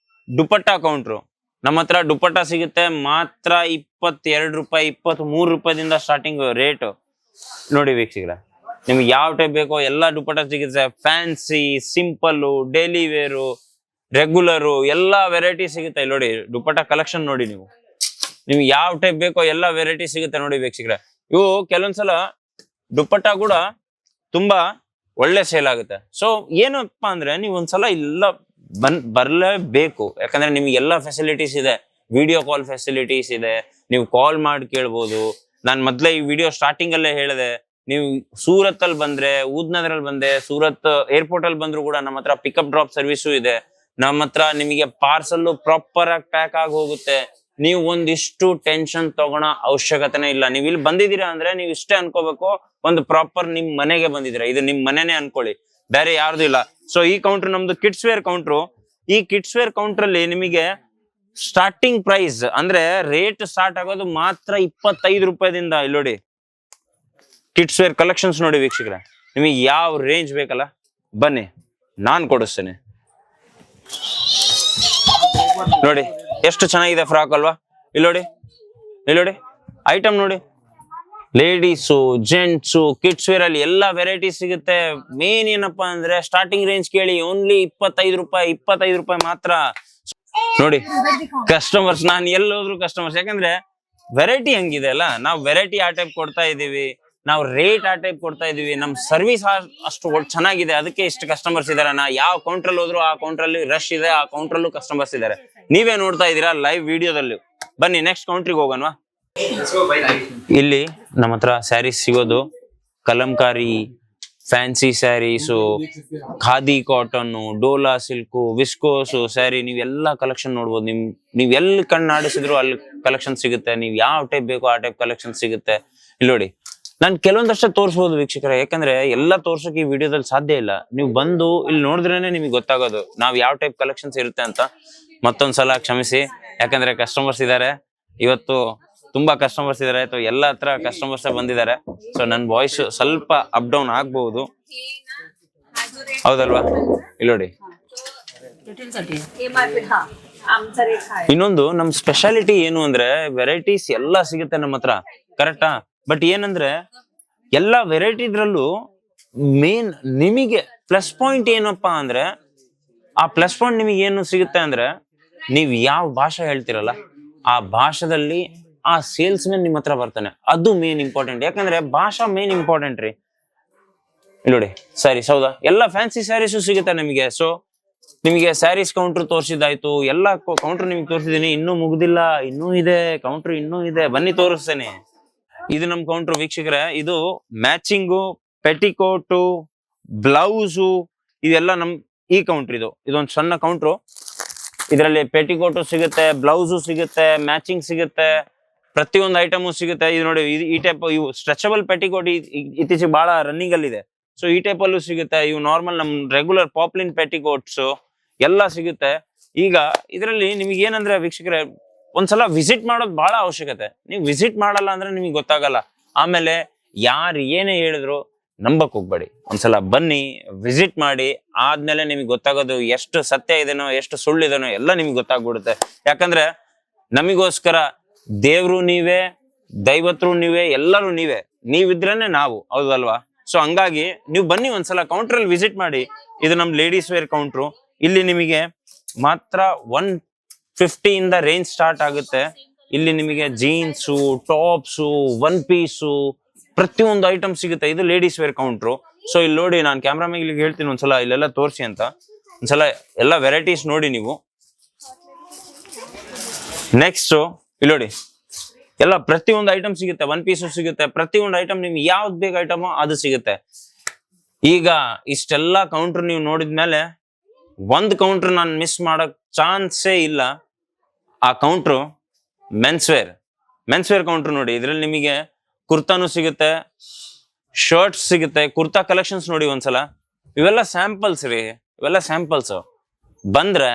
ದುಪಟ್ಟಾ ಕೌಂಟ್ರು. ನಮ್ಮ ಹತ್ರ ದುಪಟ್ಟಾ ಸಿಗುತ್ತೆ ಮಾತ್ರ 22 ರೂಪಾಯಿ, 23 ರೂಪಾಯಿದಿಂದ ಸ್ಟಾರ್ಟಿಂಗ್ ರೇಟ್ ನೋಡಿ ವೀಕ್ಷಕರೇ. ನಿಮ್ಗೆ ಯಾವ ಟೈಪ್ ಬೇಕೋ ಎಲ್ಲ ದುಪಟ್ಟಾ ಸಿಗುತ್ತೆ, fancy, simple, daily wear, regular, ಎಲ್ಲಾ ವೆರೈಟಿ ಸಿಗುತ್ತೆ. ಇಲ್ಲಿ ನೋಡಿ ದುಪಟ್ಟಾ ಕಲೆಕ್ಷನ್ ನೋಡಿ, ನಿಮ್ಗೆ ಯಾವ ಟೈಪ್ ಬೇಕೋ ಎಲ್ಲ ವೆರೈಟಿ ಸಿಗುತ್ತೆ ನೋಡಿ ವೀಕ್ಷಕರೇ. ಇವು ಕೆಲವೊಂದ್ಸಲ ದುಪಟ್ಟಾ ಕೂಡ ತುಂಬಾ ಒಳ್ಳೆ ಸೇಲ್ ಆಗುತ್ತೆ. ಸೊ ಏನಪ್ಪಾ ಅಂದ್ರೆ ನೀವು ಒಂದ್ಸಲ ಇಲ್ಲ ಬರ್ಲೇಬೇಕು, ಯಾಕಂದ್ರೆ ನಿಮ್ಗೆ ಎಲ್ಲಾ ಫೆಸಿಲಿಟೀಸ್ ಇದೆ, ವಿಡಿಯೋ ಕಾಲ್ ಫೆಸಿಲಿಟೀಸ್ ಇದೆ, ನೀವು ಕಾಲ್ ಮಾಡಿ ಕೇಳ್ಬೋದು. ನಾನ್ ಮೊದ್ಲೇ ಈ ವಿಡಿಯೋ ಸ್ಟಾರ್ಟಿಂಗ್ ಅಲ್ಲೇ ಹೇಳಿದೆ, ನೀವು ಸೂರತ್ ಅಲ್ಲಿ ಬಂದ್ರೆ, ಊದ್ನಗರಲ್ಲಿ ಬಂದ್ರೆ, ಸೂರತ್ ಏರ್ಪೋರ್ಟ್ ಅಲ್ಲಿ ಬಂದ್ರು ಕೂಡ ನಮ್ಮ ಹತ್ರ ಪಿಕಪ್ ಡ್ರಾಪ್ ಸರ್ವಿಸು ಇದೆ. ನಮ್ಮ ಹತ್ರ ನಿಮಗೆ ಪಾರ್ಸಲ್ ಪ್ರಾಪರ್ ಆಗಿ ಪ್ಯಾಕ್ ಆಗಿ ಹೋಗುತ್ತೆ. ನೀವು ಒಂದಿಷ್ಟು ಟೆನ್ಷನ್ ತಗೋಣ ಅವಶ್ಯಕತೆನೇ ಇಲ್ಲ. ನೀವು ಇಲ್ಲಿ ಬಂದಿದ್ದೀರಾ ಅಂದ್ರೆ ನೀವು ಇಷ್ಟೇ ಅನ್ಕೋಬೇಕು, ಒಂದು ಪ್ರಾಪರ್ ನಿಮ್ ಮನೆಗೆ ಬಂದಿದ್ದೀರಾ, ಇದು ನಿಮ್ ಮನೆನೇ ಅನ್ಕೊಳ್ಳಿ, ಬೇರೆ ಯಾರ್ದು ಇಲ್ಲ. ಸೊ ಈ ಕೌಂಟರ್ ನಮ್ದು ಕಿಡ್ಸ್ ವೇರ್ ಕೌಂಟ್ರು. ಈ ಕಿಡ್ಸ್ ವೇರ್ ಕೌಂಟರ್ ಅಲ್ಲಿ ನಿಮಗೆ ಸ್ಟಾರ್ಟಿಂಗ್ ಪ್ರೈಸ್ ಅಂದ್ರೆ ರೇಟ್ ಸ್ಟಾರ್ಟ್ ಆಗೋದು ಮಾತ್ರ 25 ರೂಪಾಯಿದಿಂದ. ಇಲ್ಲಿ ನೋಡಿ ಕಿಡ್ಸ್ ವೇರ್ ಕಲೆಕ್ಷನ್ಸ್ ನೋಡಿ ವೀಕ್ಷಕರೇ, ನಿಮಗೆ ಯಾವ ರೇಂಜ್ ಬೇಕಲ್ಲ ಬನ್ನಿ ನಾನ್ ಕೊಡಿಸ್ತೇನೆ. ನೋಡಿ ಎಷ್ಟು ಚೆನ್ನಾಗಿದೆ ಫ್ರಾಕ್ ಅಲ್ವಾ? ಇಲ್ಲಿ ನೋಡಿ ಐಟಮ್ ನೋಡಿ, ಲೇಡೀಸು, ಜೆಂಟ್ಸು, ಕಿಡ್ಸ್ ವೇರ್ ಅಲ್ಲಿ ಎಲ್ಲಾ ವೆರೈಟಿ ಸಿಗುತ್ತೆ. ಮೇನ್ ಏನಪ್ಪಾ ಅಂದ್ರೆ ಸ್ಟಾರ್ಟಿಂಗ್ ರೇಂಜ್ ಕೇಳಿ, ಓನ್ಲಿ 25 ರೂಪಾಯಿ ಮಾತ್ರ. ನೋಡಿ ಕಸ್ಟಮರ್ಸ್, ನಾನು ಎಲ್ಲೋದ್ರು ಕಸ್ಟಮರ್ಸ್, ಯಾಕಂದ್ರೆ ವೆರೈಟಿ ಹಂಗಿದೆ ಅಲ್ಲ, ನಾವು ವೆರೈಟಿ ಆ ಟೈಪ್ ಕೊಡ್ತಾ ಇದೀವಿ, ನಾವು ರೇಟ್ ಆ ಟೈಪ್ ಕೊಡ್ತಾ ಇದೀವಿ, ನಮ್ ಸರ್ವಿಸ್ ಅಷ್ಟು ಚೆನ್ನಾಗಿದೆ, ಅದಕ್ಕೆ ಇಷ್ಟು ಕಸ್ಟಮರ್ಸ್ ಇದಾರೆ. ನಾ ಯಾವ ಕೌಂಟ್ರಲ್ಲಿ ಹೋದ್ರು ಆ ಕೌಂಟ್ರಲ್ಲಿ ರಶ್ ಇದೆ, ಆ ಕೌಂಟ್ರಲ್ಲೂ ಕಸ್ಟಮರ್ಸ್ ಇದಾರೆ, ನೀವೇ ನೋಡ್ತಾ ಇದೀರಾ ಲೈವ್ ವಿಡಿಯೋದಲ್ಲಿ. ಬನ್ನಿ ನೆಕ್ಸ್ಟ್ ಕೌಂಟ್ರಿಗೆ ಹೋಗೋಣವಾ. ಇಲ್ಲಿ ನಮ್ಮ ಹತ್ರ ಸ್ಯಾರೀಸ್ ಸಿಗೋದು kalamkari, fancy saris, khadi cotton, Dola silk, viscose sari, ನೀವೆಲ್ಲ ಕಲೆಕ್ಷನ್ ನೋಡ್ಬೋದು. ನೀವ್ ಎಲ್ಲಿ ಕಣ್ಣಾಡಿಸಿದ್ರು ಅಲ್ಲಿ ಕಲೆಕ್ಷನ್ ಸಿಗುತ್ತೆ, ನೀವ್ ಯಾವ ಟೈಪ್ ಬೇಕೋ ಆ ಟೈಪ್ ಕಲೆಕ್ಷನ್ ಸಿಗುತ್ತೆ. ಇಲ್ಲಿ ನೋಡಿ ನಾನು ಕೆಲವೊಂದಷ್ಟೇ ತೋರಿಸಬಹುದು ವೀಕ್ಷಕರೇ, ಯಾಕಂದ್ರೆ ಎಲ್ಲ ತೋರ್ಸಕ್ಕೆ ಈ ವಿಡಿಯೋದಲ್ಲಿ ಸಾಧ್ಯ ಇಲ್ಲ. ನೀವು ಬಂದು ಇಲ್ಲಿ ನೋಡಿದ್ರೇನೆ ನಿಮಗೆ ಗೊತ್ತಾಗೋದು ನಾವ್ ಯಾವ ಟೈಪ್ ಕಲೆಕ್ಷನ್ಸ್ ಇರುತ್ತೆ ಅಂತ. ಮತ್ತೊಂದ್ಸಲ ಕ್ಷಮಿಸಿ, ಯಾಕಂದ್ರೆ ಕಸ್ಟಮರ್ಸ್ ಇದಾರೆ, ಇವತ್ತು ತುಂಬಾ ಕಸ್ಟಮರ್ಸ್ ಇದಾರೆ, ಎಲ್ಲ ಹತ್ರ ಕಸ್ಟಮರ್ಸ್ ಬಂದಿದ್ದಾರೆ. ಸೊ ನನ್ನ ವಾಯ್ಸ್ ಸ್ವಲ್ಪ ಅಪ್ ಡೌನ್ ಆಗ್ಬಹುದು, ಹೌದಲ್ವಾ? ಇಲ್ಲಿ ನೋಡಿ ಇನ್ನೊಂದು ನಮ್ ಸ್ಪೆಷಾಲಿಟಿ ಏನು ಅಂದ್ರೆ ವೆರೈಟೀಸ್ ಎಲ್ಲಾ ಸಿಗುತ್ತೆ ನಮ್ಮ ಹತ್ರ, ಕರೆಕ್ಟಾ? ಬಟ್ ಏನಂದ್ರೆ ಎಲ್ಲಾ ವೆರೈಟಿ ಇದ್ರಲ್ಲೂ ಮೇನ್ ನಿಮಗೆ ಪ್ಲಸ್ ಪಾಯಿಂಟ್ ಏನಪ್ಪಾ ಅಂದ್ರೆ, ಆ ಪ್ಲಸ್ ಪಾಯಿಂಟ್ ನಿಮಗೆ ಏನು ಸಿಗುತ್ತೆ ಅಂದ್ರೆ ನೀವ್ ಯಾವ ಭಾಷೆ ಹೇಳ್ತಿರಲ್ಲ ಆ ಭಾಷೆದಲ್ಲಿ ಆ ಸೇಲ್ಸ್ ಮ್ಯಾನ್ ನಿಮ್ ಹತ್ರ ಬರ್ತಾನೆ, ಅದು ಮೇನ್ ಇಂಪಾರ್ಟೆಂಟ್. ಯಾಕಂದ್ರೆ ಭಾಷಾ ಮೇನ್ ಇಂಪಾರ್ಟೆಂಟ್ ರೀ. ಇಲ್ಲಿ ನೋಡಿ ಸ್ಯಾರೀಸ್, ಹೌದಾ, ಎಲ್ಲ ಫ್ಯಾನ್ಸಿ ಸ್ಯಾರೀಸು ಸಿಗುತ್ತೆ ನಿಮಗೆ. ಸೊ ನಿಮಗೆ ಸ್ಯಾರೀಸ್ ಕೌಂಟರ್ ತೋರಿಸಿದಾಯ್ತು, ಎಲ್ಲ ಕೌಂಟರ್ ನಿಮ್ಗೆ ತೋರಿಸಿದೀನಿ. ಇನ್ನೂ ಮುಗ್ದಿಲ್ಲ, ಇನ್ನೂ ಇದೆ ಕೌಂಟರ್, ಇನ್ನೂ ಇದೆ, ಬನ್ನಿ ತೋರಿಸ್ತೇನೆ. ಇದು ನಮ್ ಕೌಂಟರ್ ವೀಕ್ಷಕರೇ. ಇದು ಮ್ಯಾಚಿಂಗು, ಪೆಟಿಕೋಟು, ಬ್ಲೌಸು ಇದೆಲ್ಲ ನಮ್ ಈ ಕೌಂಟರ್. ಇದೊಂದು ಸಣ್ಣ ಕೌಂಟ್ರು. ಇದರಲ್ಲಿ ಪೆಟಿಕೋಟು ಸಿಗುತ್ತೆ, ಬ್ಲೌಸು ಸಿಗುತ್ತೆ, ಮ್ಯಾಚಿಂಗ್ ಸಿಗುತ್ತೆ, ಪ್ರತಿಯೊಂದು ಐಟಮು ಸಿಗುತ್ತೆ. ಇದು ನೋಡಿ, ಈ ಟೈಪ್ ಇವು ಸ್ಟ್ರೆಚಬಲ್ ಪೆಟಿಕೋಟ್ ಇತ್ತೀಚೆಗೆ ಬಹಳ ರನ್ನಿಂಗ್ ಅಲ್ಲಿ ಇದೆ. ಸೊ ಈ ಟೈಪ್ ಅಲ್ಲೂ ಸಿಗುತ್ತೆ. ಇವು ನಾರ್ಮಲ್ ನಮ್ ರೆಗ್ಯುಲರ್ ಪಾಪ್ಲಿನ್ ಪೆಟಿಕೋಟ್ಸ್ ಎಲ್ಲ ಸಿಗುತ್ತೆ. ಈಗ ಇದರಲ್ಲಿ ನಿಮ್ಗೆ ಏನಂದ್ರೆ ವೀಕ್ಷಕರೇ, ಒಂದ್ಸಲ ವಿಸಿಟ್ ಮಾಡೋದು ಬಹಳ ಅವಶ್ಯಕತೆ. ನೀವು ವಿಸಿಟ್ ಮಾಡಲ್ಲ ಅಂದ್ರೆ ನಿಮಗೆ ಗೊತ್ತಾಗಲ್ಲ. ಆಮೇಲೆ ಯಾರು ಏನೇ ಹೇಳಿದ್ರು ನಂಬಕ್ ಹೋಗ್ಬೇಡಿ, ಒಂದ್ಸಲ ಬನ್ನಿ, ವಿಸಿಟ್ ಮಾಡಿ. ಆದ್ಮೇಲೆ ನಿಮಗೆ ಗೊತ್ತಾಗೋದು ಎಷ್ಟು ಸತ್ಯ ಇದೆನೋ ಎಷ್ಟು ಸುಳ್ಳಿದೆನೋ ಎಲ್ಲ ನಿಮ್ಗೆ ಗೊತ್ತಾಗ್ಬಿಡುತ್ತೆ. ಯಾಕಂದ್ರೆ ನಮಿಗೋಸ್ಕರ ದೇವ್ರು ನೀವೇ, ದೈವತ್ರು ನೀವೇ, ಎಲ್ಲರೂ ನೀವೇ, ನೀವಿದ್ರೇನೆ ನಾವು, ಹೌದಲ್ವಾ? ಸೊ ಹಂಗಾಗಿ ನೀವು ಬನ್ನಿ, ಒಂದ್ಸಲ ಕೌಂಟರ್ ಅಲ್ಲಿ ವಿಸಿಟ್ ಮಾಡಿ. ಇದು ನಮ್ ಲೇಡೀಸ್ ವೇರ್ ಕೌಂಟ್ರು. ಇಲ್ಲಿ ನಿಮಗೆ ಮಾತ್ರ 150 ಇಂದ ರೇಂಜ್ ಸ್ಟಾರ್ಟ್ ಆಗುತ್ತೆ. ಇಲ್ಲಿ ನಿಮಗೆ ಜೀನ್ಸು, ಟಾಪ್ಸು, ಒನ್ ಪೀಸು, ಪ್ರತಿಯೊಂದು ಐಟಮ್ ಸಿಗುತ್ತೆ. ಇದು ಲೇಡೀಸ್ ವೇರ್ ಕೌಂಟ್ರು. ಸೊ ಇಲ್ಲಿ ನೋಡಿ, ನಾನು ಕ್ಯಾಮ್ರಾಮಿಗೆ ಹೇಳ್ತೀನಿ ಒಂದ್ಸಲ ಇಲ್ಲೆಲ್ಲ ತೋರಿಸಿ ಅಂತ. ಒಂದ್ಸಲ ಎಲ್ಲ ವೆರೈಟೀಸ್ ನೋಡಿ ನೀವು. ನೆಕ್ಸ್ಟ್ ಇಲ್ಲಿ ನೋಡಿ, ಎಲ್ಲ ಪ್ರತಿಯೊಂದು ಐಟಮ್ ಸಿಗುತ್ತೆ, ಒನ್ ಪೀಸು ಸಿಗುತ್ತೆ, ಪ್ರತಿಯೊಂದು ಐಟಮ್ ನಿಮ್ಗೆ ಯಾವ್ದು ಬೇಕು ಐಟಮೋ ಅದು ಸಿಗುತ್ತೆ. ಈಗ ಇಷ್ಟೆಲ್ಲ ಕೌಂಟರ್ ನೀವು ನೋಡಿದ್ಮೇಲೆ ಒಂದ್ ಕೌಂಟರ್ ನಾನು ಮಿಸ್ ಮಾಡಕ್ ಚಾನ್ಸೇ ಇಲ್ಲ. ಆ ಕೌಂಟ್ರು ಮೆನ್ಸ್ ವೇರ್ ಕೌಂಟರ್ ನೋಡಿ. ಇದ್ರಲ್ಲಿ ನಿಮಗೆ ಕುರ್ತಾನು ಸಿಗುತ್ತೆ, ಶರ್ಟ್ಸ್ ಸಿಗುತ್ತೆ, ಕುರ್ತಾ ಕಲೆಕ್ಷನ್ಸ್ ನೋಡಿ ಒಂದ್ಸಲ. ಇವೆಲ್ಲ ಸ್ಯಾಂಪಲ್ಸ್ ರೀ, ಇವೆಲ್ಲ ಸ್ಯಾಂಪಲ್ಸ್. ಬಂದ್ರೆ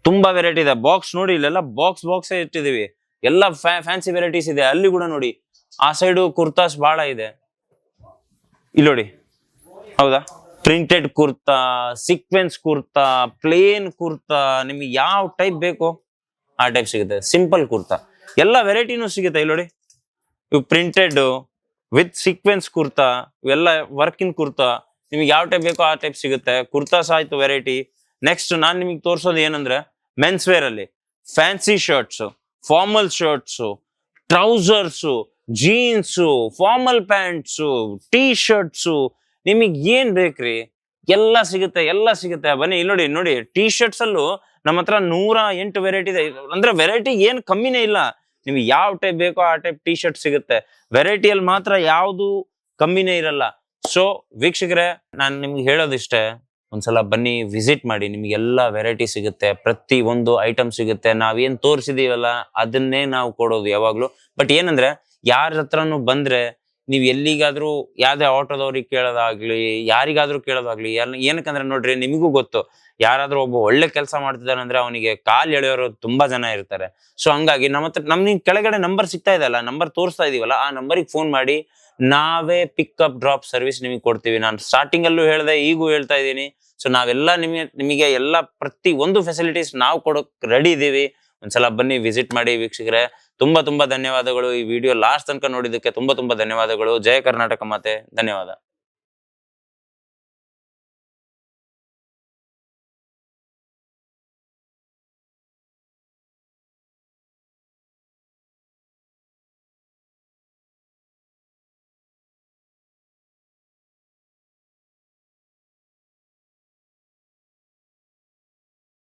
ತುಂಬಾ ವೆರೈಟಿ ಇದೆ. ಬಾಕ್ಸ್ ನೋಡಿ, ಇಲ್ಲೆಲ್ಲ ಬಾಕ್ಸ್ ಇಟ್ಟಿದೀವಿ. ಎಲ್ಲ ಫ್ಯಾನ್ಸಿ ವೆರೈಟೀಸ್ ಇದೆ. ಅಲ್ಲಿ ಕೂಡ ನೋಡಿ, ಆ ಸೈಡು ಕುರ್ತಾಸ್ ಬಹಳ ಇದೆ. ಇಲ್ಲಿ ನೋಡಿ, ಹೌದಾ, printed kurta, sequence kurta, plain kurta, ನಿಮ್ಗೆ ಯಾವ ಟೈಪ್ ಬೇಕೋ ಆ ಟೈಪ್ ಸಿಗುತ್ತೆ. ಸಿಂಪಲ್ ಕುರ್ತಾ ಎಲ್ಲ ವೆರೈಟಿನೂ ಸಿಗುತ್ತೆ. ಇಲ್ಲಿ ನೋಡಿ, ಇವು ಪ್ರಿಂಟೆಡ್ ವಿತ್ ಸೀಕ್ವೆನ್ಸ್ ಕುರ್ತಾ, ಇವೆಲ್ಲ ವರ್ಕಿನ್ ಕುರ್ತಾ, ನಿಮ್ಗೆ ಯಾವ ಟೈಪ್ ಬೇಕೋ ಆ ಟೈಪ್ ಸಿಗುತ್ತೆ. ಕುರ್ತಾಸ್ ಆಯ್ತು ವೆರೈಟಿ. ನೆಕ್ಸ್ಟ್ ನಾನ್ ನಿಮಗೆ ತೋರಿಸೋದು ಏನಂದ್ರೆ ಮೆನ್ಸ್ ವೇರ್ ಅಲ್ಲಿ fancy shirts, formal shirts, trousers, jeans, formal pants, T shirts, ನಿಮಗ್ ಏನ್ ಬೇಕ್ರಿ ಎಲ್ಲ ಸಿಗುತ್ತೆ. ಬನ್ನಿ ಇಲ್ಲಿ ನೋಡಿ, ಟೀ ಶರ್ಟ್ಸ್ ಅಲ್ಲೂ ನಮ್ಮ ಹತ್ರ 108 ವೆರೈಟಿ ಇದೆ. ಅಂದ್ರೆ ವೆರೈಟಿ ಏನ್ ಕಮ್ಮಿನೇ ಇಲ್ಲ. ನಿಮ್ಗೆ ಯಾವ ಟೈಪ್ ಬೇಕೋ ಆ ಟೈಪ್ ಟೀ ಶರ್ಟ್ ಸಿಗುತ್ತೆ. ವೆರೈಟಿಯಲ್ಲಿ ಮಾತ್ರ ಯಾವ್ದು ಕಮ್ಮಿನೇ ಇರಲ್ಲ. ಸೊ ವೀಕ್ಷಕರೇ, ನಾನು ನಿಮ್ಗೆ ಹೇಳೋದಿಷ್ಟೇ, ಒಂದ್ಸಲ ಬನ್ನಿ, ವಿಸಿಟ್ ಮಾಡಿ. ನಿಮ್ಗೆಲ್ಲ ವೆರೈಟಿ ಸಿಗುತ್ತೆ, ಪ್ರತಿ ಒಂದು ಐಟಮ್ ಸಿಗುತ್ತೆ. ನಾವೇನ್ ತೋರಿಸಿದೀವಲ್ಲ ಅದನ್ನೇ ನಾವು ಕೊಡೋದು ಯಾವಾಗ್ಲೂ. ಬಟ್ ಏನಂದ್ರೆ ಯಾರ ಹತ್ರನು ಬಂದ್ರೆ ನೀವ್ ಎಲ್ಲಿಗಾದ್ರೂ ಯಾವ್ದೇ ಆಟೋದವ್ರಿಗೆ ಕೇಳೋದಾಗ್ಲಿ, ಯಾರಿಗಾದ್ರೂ ಕೇಳೋದಾಗ್ಲಿ, ಏನಕ್ಕಂದ್ರೆ ನೋಡ್ರಿ, ನಿಮಗೂ ಗೊತ್ತು, ಯಾರಾದ್ರೂ ಒಬ್ಬ ಒಳ್ಳೆ ಕೆಲಸ ಮಾಡ್ತಿದ್ದಾನೆ ಅಂದ್ರೆ ಅವನಿಗೆ ಕಾಲ್ ಎಳೆಯೋರು ತುಂಬಾ ಜನ ಇರ್ತಾರೆ. ಸೊ ಹಂಗಾಗಿ ನಮ್ಮ ಹತ್ರ ನಿಮ್ ಕೆಳಗಡೆ ನಂಬರ್ ಸಿಗ್ತಾ ಇದೆಯಲ್ಲ, ನಂಬರ್ ತೋರಿಸ್ತಾ ಇದೀವಲ್ಲ, ಆ ನಂಬರಿಗೆ ಫೋನ್ ಮಾಡಿ, ನಾವೇ ಪಿಕಪ್ ಡ್ರಾಪ್ ಸರ್ವಿಸ್ ನಿಮಗೆ ಕೊಡ್ತೀವಿ. ನಾನು ಸ್ಟಾರ್ಟಿಂಗ್ ಅಲ್ಲೂ ಹೇಳ್ದೆ, ಈಗೂ ಹೇಳ್ತಾ ಇದ್ದೀನಿ. ಸೊ ನಾವೆಲ್ಲ ನಿಮಗೆ ಎಲ್ಲ ಪ್ರತಿ ಒಂದು ಫೆಸಿಲಿಟೀಸ್ ನಾವು ಕೊಡೋಕ್ ರೆಡಿ ಇದೀವಿ. ಒಂದ್ಸಲ ಬನ್ನಿ, ವಿಸಿಟ್ ಮಾಡಿ ವೀಕ್ಷಕರೇ. ತುಂಬಾ ಧನ್ಯವಾದಗಳು. ಈ ವಿಡಿಯೋ ಲಾಸ್ಟ್ ತನಕ ನೋಡಿದ್ದಕ್ಕೆ ತುಂಬಾ ಧನ್ಯವಾದಗಳು. ಜಯ ಕರ್ನಾಟಕ ಮಾತೆ. ಧನ್ಯವಾದ.